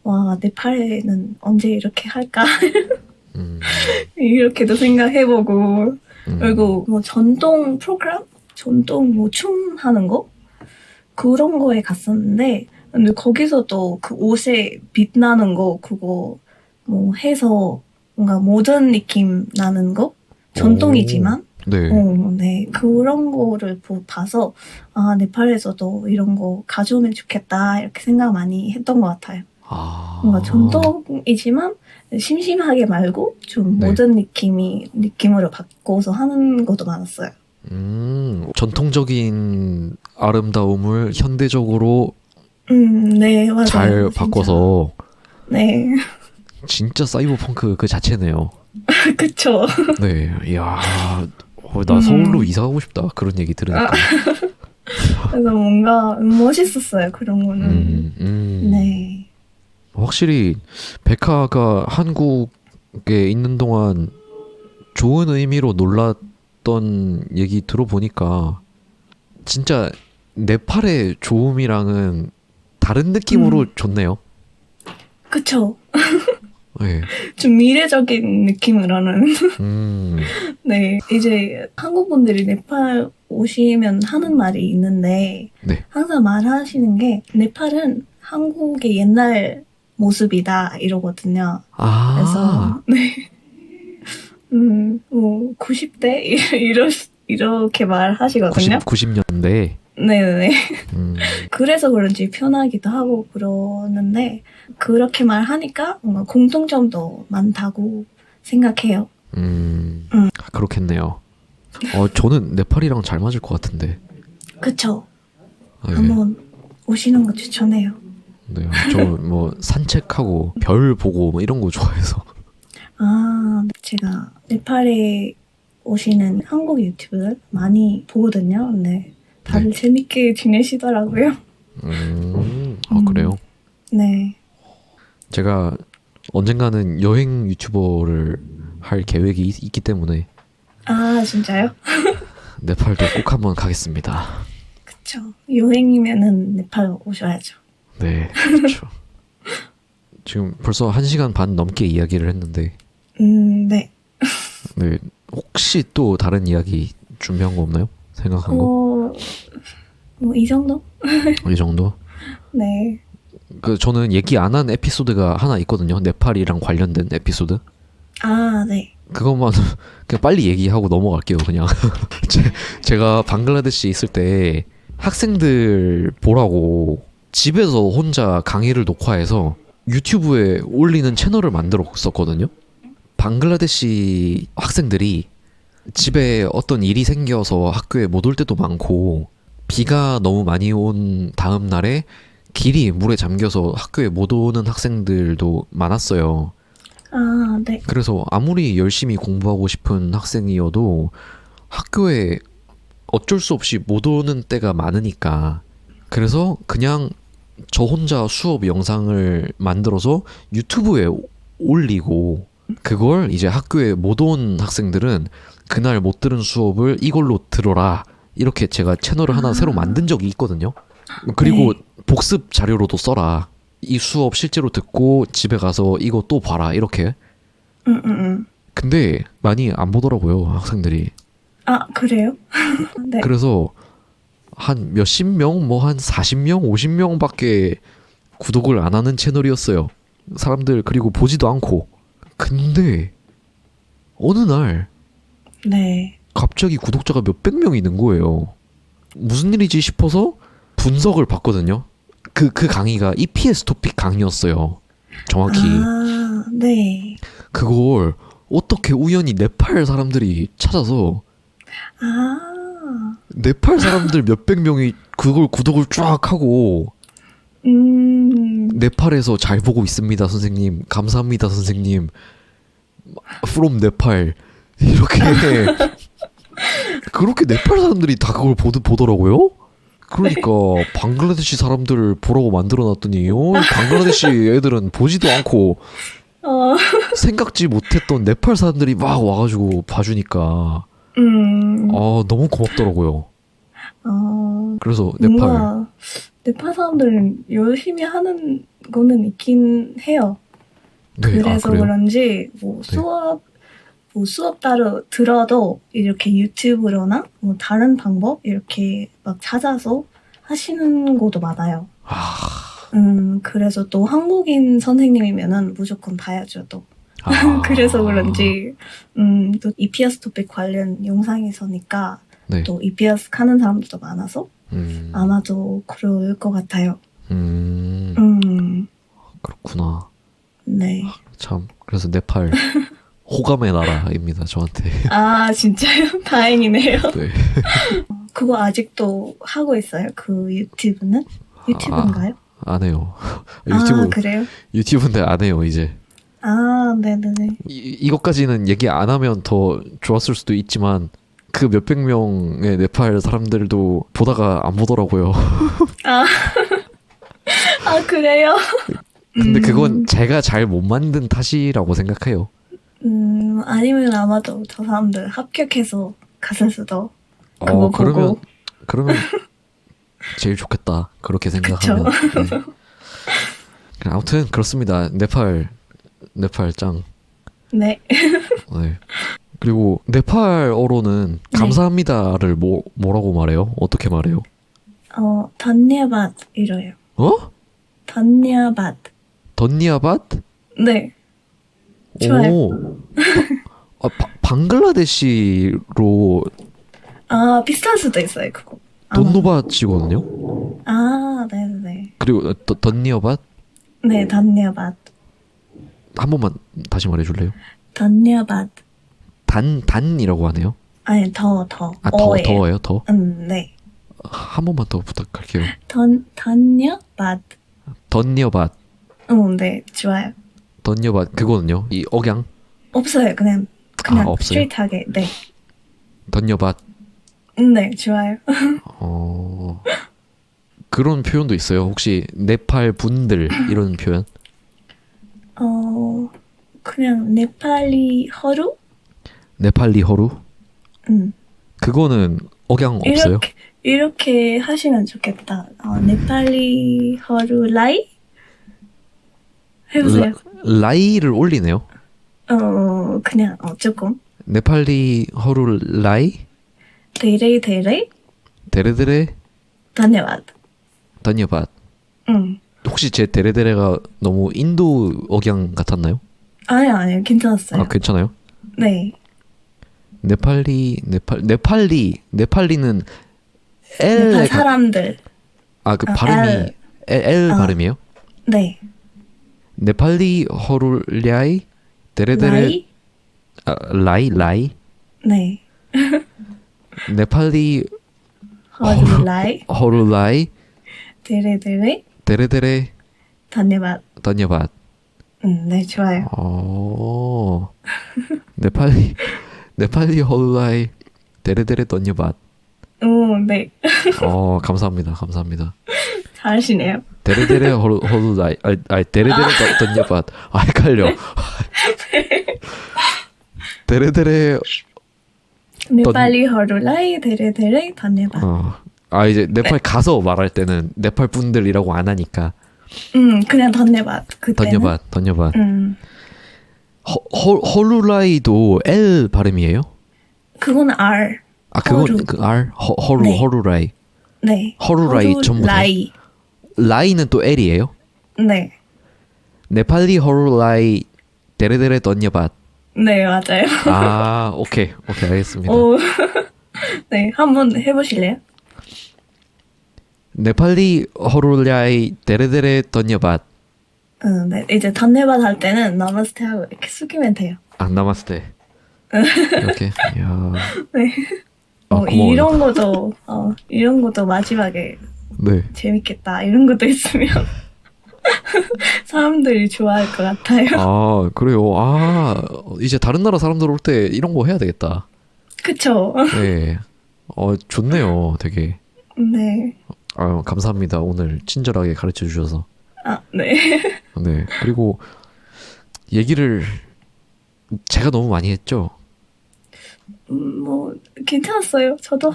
와 네팔에는 언제 이렇게 할까 음, 이렇게도 생각해보고 음. 그리고 뭐 전통 프로그램, 전통 뭐 춤 하는 거 그런 거에 갔었는데 근데 거기서도 그 옷에 빛나는 거 그거 뭐 해서 뭔가 모던 느낌 나는 거 오, 전통이지만 네. 네 그런 거를 봐서 네팔에서도 이런 거 가져오면 좋겠다 이렇게 생각 많이 했던 것 같아요. 뭔가 아, 전통이지만 심심하게 말고 좀 네. 모던 느낌으로 바꿔서 하는 것도 많았어요. 전통적인 아름다움을 현대적으로 네 맞아요 잘 진짜 바꿔서 네 진짜 사이버펑크 그 자체네요. 그쵸. 네, 이야, 나 서울로 음, 이사 가고 싶다. 그런 얘기 아, 들으니까. 그래서 뭔가 멋있었어요, 그런 거는. 음, 음. 네. 확실히 백화가 한국에 있는 동안 좋은 의미로 놀랐던 얘기 들어보니까 진짜 네팔의 좋음이랑은 다른 느낌으로 음, 좋네요. 그쵸. 네. 좀 미래적인 느낌으로는. 음, 네. 이제 한국 분들이 네팔 오시면 하는 말이 있는데, 네. 항상 말하시는 게, 네팔은 한국의 옛날 모습이다, 이러거든요. 아, 그래서, 네. 뭐, 90대? 이렇게 말하시거든요. 90년대. 네네. 음, 그래서 그런지 편하기도 하고 그러는데 그렇게 말하니까 뭔가 공통점도 많다고 생각해요. 그렇겠네요. 저는 네팔이랑 잘 맞을 것 같은데. 그쵸? 네. 한번 오시는 거 추천해요. 네. 저 뭐 산책하고 별 보고 뭐 이런 거 좋아해서. 제가 네팔에 오시는 한국 유튜브를 많이 보거든요. 근데 네. 다들 재밌게 지내시더라고요. 그래요? 네. 제가 언젠가는 여행 유튜버를 할 계획이 있기 때문에 아, 진짜요? 네팔도 꼭 한번 가겠습니다. 그쵸. 여행이면은 네팔 오셔야죠. 네, 그렇죠. 지금 벌써 1시간 반 넘게 이야기를 했는데 네. 네, 혹시 또 다른 이야기 준비한 거 없나요? 생각한 거? 뭐, 이 정도? 이 정도? 네. 그 저는 얘기 안 한 에피소드가 하나 있거든요. 네팔이랑 관련된 에피소드. 아, 네. 그것만 그냥 빨리 얘기하고 넘어갈게요. 그냥 제가 방글라데시에 있을 때 학생들 보라고 집에서 혼자 강의를 녹화해서 유튜브에 올리는 채널을 만들었었거든요. 방글라데시 학생들이 집에 어떤 일이 생겨서 학교에 못 올 때도 많고 비가 너무 많이 온 다음 날에 길이 물에 잠겨서 학교에 못 오는 학생들도 많았어요. 아, 네. 그래서 아무리 열심히 공부하고 싶은 학생이어도 학교에 어쩔 수 없이 못 오는 때가 많으니까 그래서 그냥 저 혼자 수업 영상을 만들어서 유튜브에 올리고 그걸 이제 학교에 못 온 학생들은 그날 못 들은 수업을 이걸로 들어라 이렇게 제가 채널을 하나 새로 만든 적이 있거든요. 그리고 네. 복습 자료로도 써라. 이 수업 실제로 듣고 집에 가서 이거 또 봐라 이렇게. 음. 근데 많이 안 보더라고요 학생들이. 아, 그래요? 네. 그래서 한 몇십 명, 뭐 한 40명, 50명밖에 구독을 안 하는 채널이었어요. 사람들 그리고 보지도 않고. 근데 어느 날 네. 갑자기 구독자가 몇백 명이 있는 거예요. 무슨 일이지 싶어서 분석을 봤거든요. 그 강의가 EPS 토픽 강의였어요. 정확히. 아, 네. 그걸 어떻게 우연히 네팔 사람들이 찾아서 아, 네팔 사람들 몇백 명이 그걸 구독을 쫙 하고 네팔에서 잘 보고 있습니다 선생님 감사합니다 선생님 from 네팔 이렇게 그렇게 네팔 사람들이 다 그걸 보더라고요. 그러니까 방글라데시 사람들을 보라고 만들어놨더니 방글라데시 애들은 보지도 않고 어, 생각지 못했던 네팔 사람들이 막 와가지고 봐주니까 너무 고맙더라고요. 그래서 네팔 뭔가 네팔 사람들은 열심히 하는 거는 있긴 해요. 네, 그래서 그래요? 그런지 뭐 네. 수업 따로 들어도 이렇게 유튜브로나 뭐 다른 방법 이렇게 막 찾아서 하시는 것도 많아요. 아, 그래서 또 한국인 선생님이면은 무조건 봐야죠, 또. 그래서 그런지, 또 EPS 토픽 관련 영상에서니까 네. 또 EPS 하는 사람들도 많아서 음, 아마도 그럴 것 같아요. 그렇구나. 네. 참, 그래서 네팔 호감의 나라입니다, 저한테. 아, 진짜요? 다행이네요. 네. 그거 아직도 하고 있어요? 그 유튜브는? 유튜브인가요? 안 해요. 아, 그래요? 유튜브인데 안 해요, 이제. 아, 네네네. 이것까지는 얘기 안 하면 더 좋았을 수도 있지만, 그 몇백 명의 네팔 사람들도 보다가 안 보더라고요. 아, 아, 그래요? 근데 그건 제가 잘 못 만든 탓이라고 생각해요. 아니면 아마도 저 사람들 합격해서 갔을 수도. 그거 보고. 그러면 제일 좋겠다. 그렇게 생각하면. 네. 아무튼 그렇습니다. 네팔 짱. 네. 네. 그리고 네팔어로는 네. 감사합니다를 뭐라고 말해요? 어떻게 말해요? 단니아밭 이래요. 어? 단니아밭. 던니아밭? 네. 좋아요. 오. 방글라데시로 아, 비슷할 수도 있어요, 그거. 아마. 돈노밭이거든요. 아, 네네네. 그리고 던니아밭 네, 단니아밭. 한 번만 다시 말해줄래요? 단니아밭. 단이라고 하네요. 아니, 더. 아, 어예요. 더워요, 더? 네. 한 번만 더 부탁할게요. 단니아밭. 던니어밭, 네, 좋아요. 던니어밭 그거는요? 이 억양? 없어요, 그냥 없어요? 스트레이트하게. 네. 던니어밭. 네, 좋아요. 그런 표현도 있어요. 혹시 네팔 분들 이런 표현? 그냥 네팔리 허루? 네팔리 허루? 음. 그거는 억양 없어요? 이렇게 하시면 좋겠다. 네팔리 허루 라이? 해보세요. 라이를 올리네요. 그냥, 조금. 네팔리 허루 라이? 데레이 데레이? 데레데레 다녀와드. 다녀밭. 응. 혹시 제 데레데레가 너무 인도 억양 같았나요? 아니요, 괜찮았어요. 아, 괜찮아요? 네. 네팔리는 L 네팔 사람들. 그 아, 발음이 L. L 아. 발음이에요? 네. 네팔리 허룰라이 데레데레 라이? 라이 네. 네팔리 허루 라이? 허룰라이 데레 데레? 데레데레 다녀와드. 다녀밭. 네, 좋아요. 네팔리 허룰라이 데레데레 다녀밭. 네. 감사합니다. 잘하시네요. 데레데레 허룰라이 데레데레 다녀밭. 헷갈려. 데레데레 네팔리 허루 라이 데레 데레 다녀와드. 이제 네팔 가서 말할 때는 네팔 분들이라고 안 하니까 그냥 다녀와드. 그때는. 다녀밭. 허루라이도 L 발음이에요? 그건 R. 그건 허루. 그 R 네. 허루라이. 네. 허루라이 전부 다. 라이. 라이는 또 L이에요? 네. 네팔리 허루라이 데레데레 다녀밭. 네, 맞아요. 오케이 알겠습니다. 네, 한번 해보실래요? 네팔리 허루라이 데레데레 다녀밭. 네. 이제 단내밭 할 때는 나마스테 하고 이렇게 숙이면 돼요. 나마스테. 이렇게. 이야. 네. 고마워요. 이런 것도 마지막에 네. 재밌겠다. 이런 것도 있으면 사람들이 좋아할 것 같아요. 그래요. 이제 다른 나라 사람들 올 때 이런 거 해야 되겠다. 그쵸? 네. 좋네요. 되게. 네. 감사합니다. 오늘 친절하게 가르쳐 주셔서. 네. 네. 그리고 얘기를 제가 너무 많이 했죠. 뭐 괜찮았어요. 저도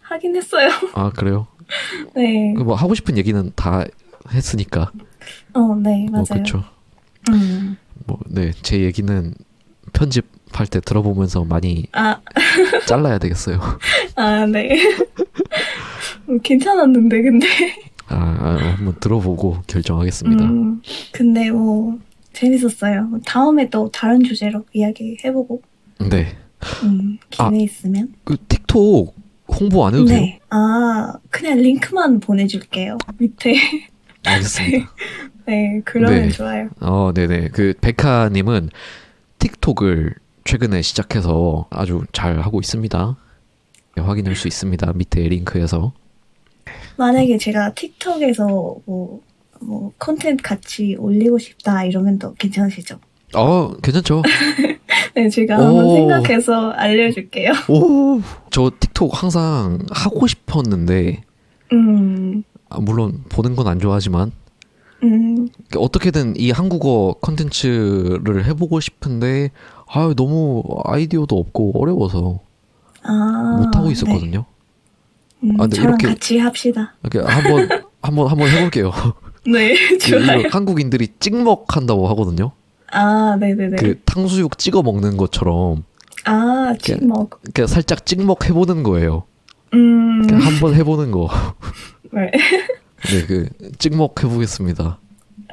하긴 했어요. 그래요? 네. 뭐 하고 싶은 얘기는 다 했으니까. 네, 맞아요. 그렇죠. 네. 제 얘기는 편집할 때 들어보면서 많이 잘라야 되겠어요. 네. 괜찮았는데, 근데. 한번 들어보고 결정하겠습니다. 근데 재밌었어요. 다음에 또 다른 주제로 이야기해보고. 네. 기회 있으면. 그 틱톡 홍보 안 해도 돼요? 네. 그냥 링크만 보내줄게요. 밑에. 알겠습니다. 네, 그러면 네. 좋아요. 네네. 그 백하님은 틱톡을 최근에 시작해서 아주 잘 하고 있습니다. 네, 확인할 수 있습니다. 밑에 링크에서. 만약에 제가 틱톡에서 콘텐츠 같이 올리고 싶다 이러면 또 괜찮으시죠? 괜찮죠? 네, 제가 한번 생각해서 알려줄게요. 저 틱톡 항상 하고 싶었는데, 물론 보는 건 안 좋아하지만, 어떻게든 이 한국어 컨텐츠를 해보고 싶은데, 너무 아이디어도 없고 어려워서 못하고 있었거든요. 네. 저랑 같이 합시다. 이렇게 한번 해볼게요. 네, 좋아요. 한국인들이 찍먹 한다고 하거든요. 네네네. 그 탕수육 찍어 먹는 것처럼. 찍먹. 그러니까 살짝 찍먹 해보는 거예요. 한번 해보는 거. 네. 네, 그 찍먹 해보겠습니다.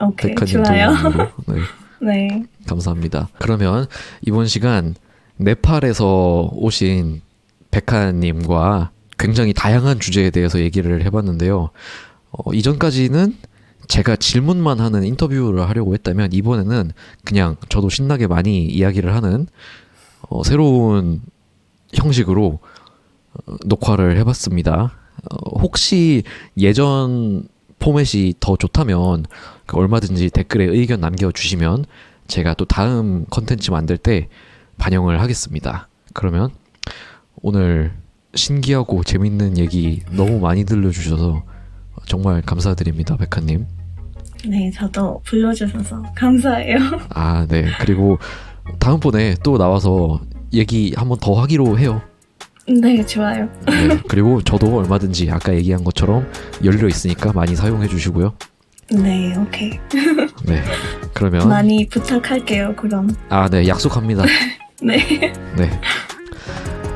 오케이, 백화님 좋아요. 도움으로. 네, 네. 감사합니다. 그러면 이번 시간 네팔에서 오신 백하님과 굉장히 다양한 주제에 대해서 얘기를 해봤는데요. 이전까지는 제가 질문만 하는 인터뷰를 하려고 했다면 이번에는 그냥 저도 신나게 많이 이야기를 하는 새로운 형식으로 녹화를 해봤습니다. 혹시 예전 포맷이 더 좋다면 얼마든지 댓글에 의견 남겨주시면 제가 또 다음 컨텐츠 만들 때 반영을 하겠습니다. 그러면 오늘 신기하고 재밌는 얘기 너무 많이 들려주셔서 정말 감사드립니다, 백하님. 네, 저도 불러주셔서 감사해요. 아, 네. 그리고 다음번에 또 나와서 얘기 한번 더 하기로 해요. 네, 좋아요. 네. 그리고 저도 얼마든지 아까 얘기한 것처럼 열려 있으니까 많이 사용해 주시고요. 네, 오케이. 네. 그러면 많이 부탁할게요, 그럼. 아, 네. 약속합니다. 네. 네.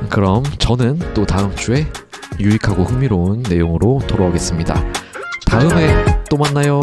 그럼 저는 또 다음 주에 유익하고 흥미로운 내용으로 돌아오겠습니다. 다음에 또 만나요.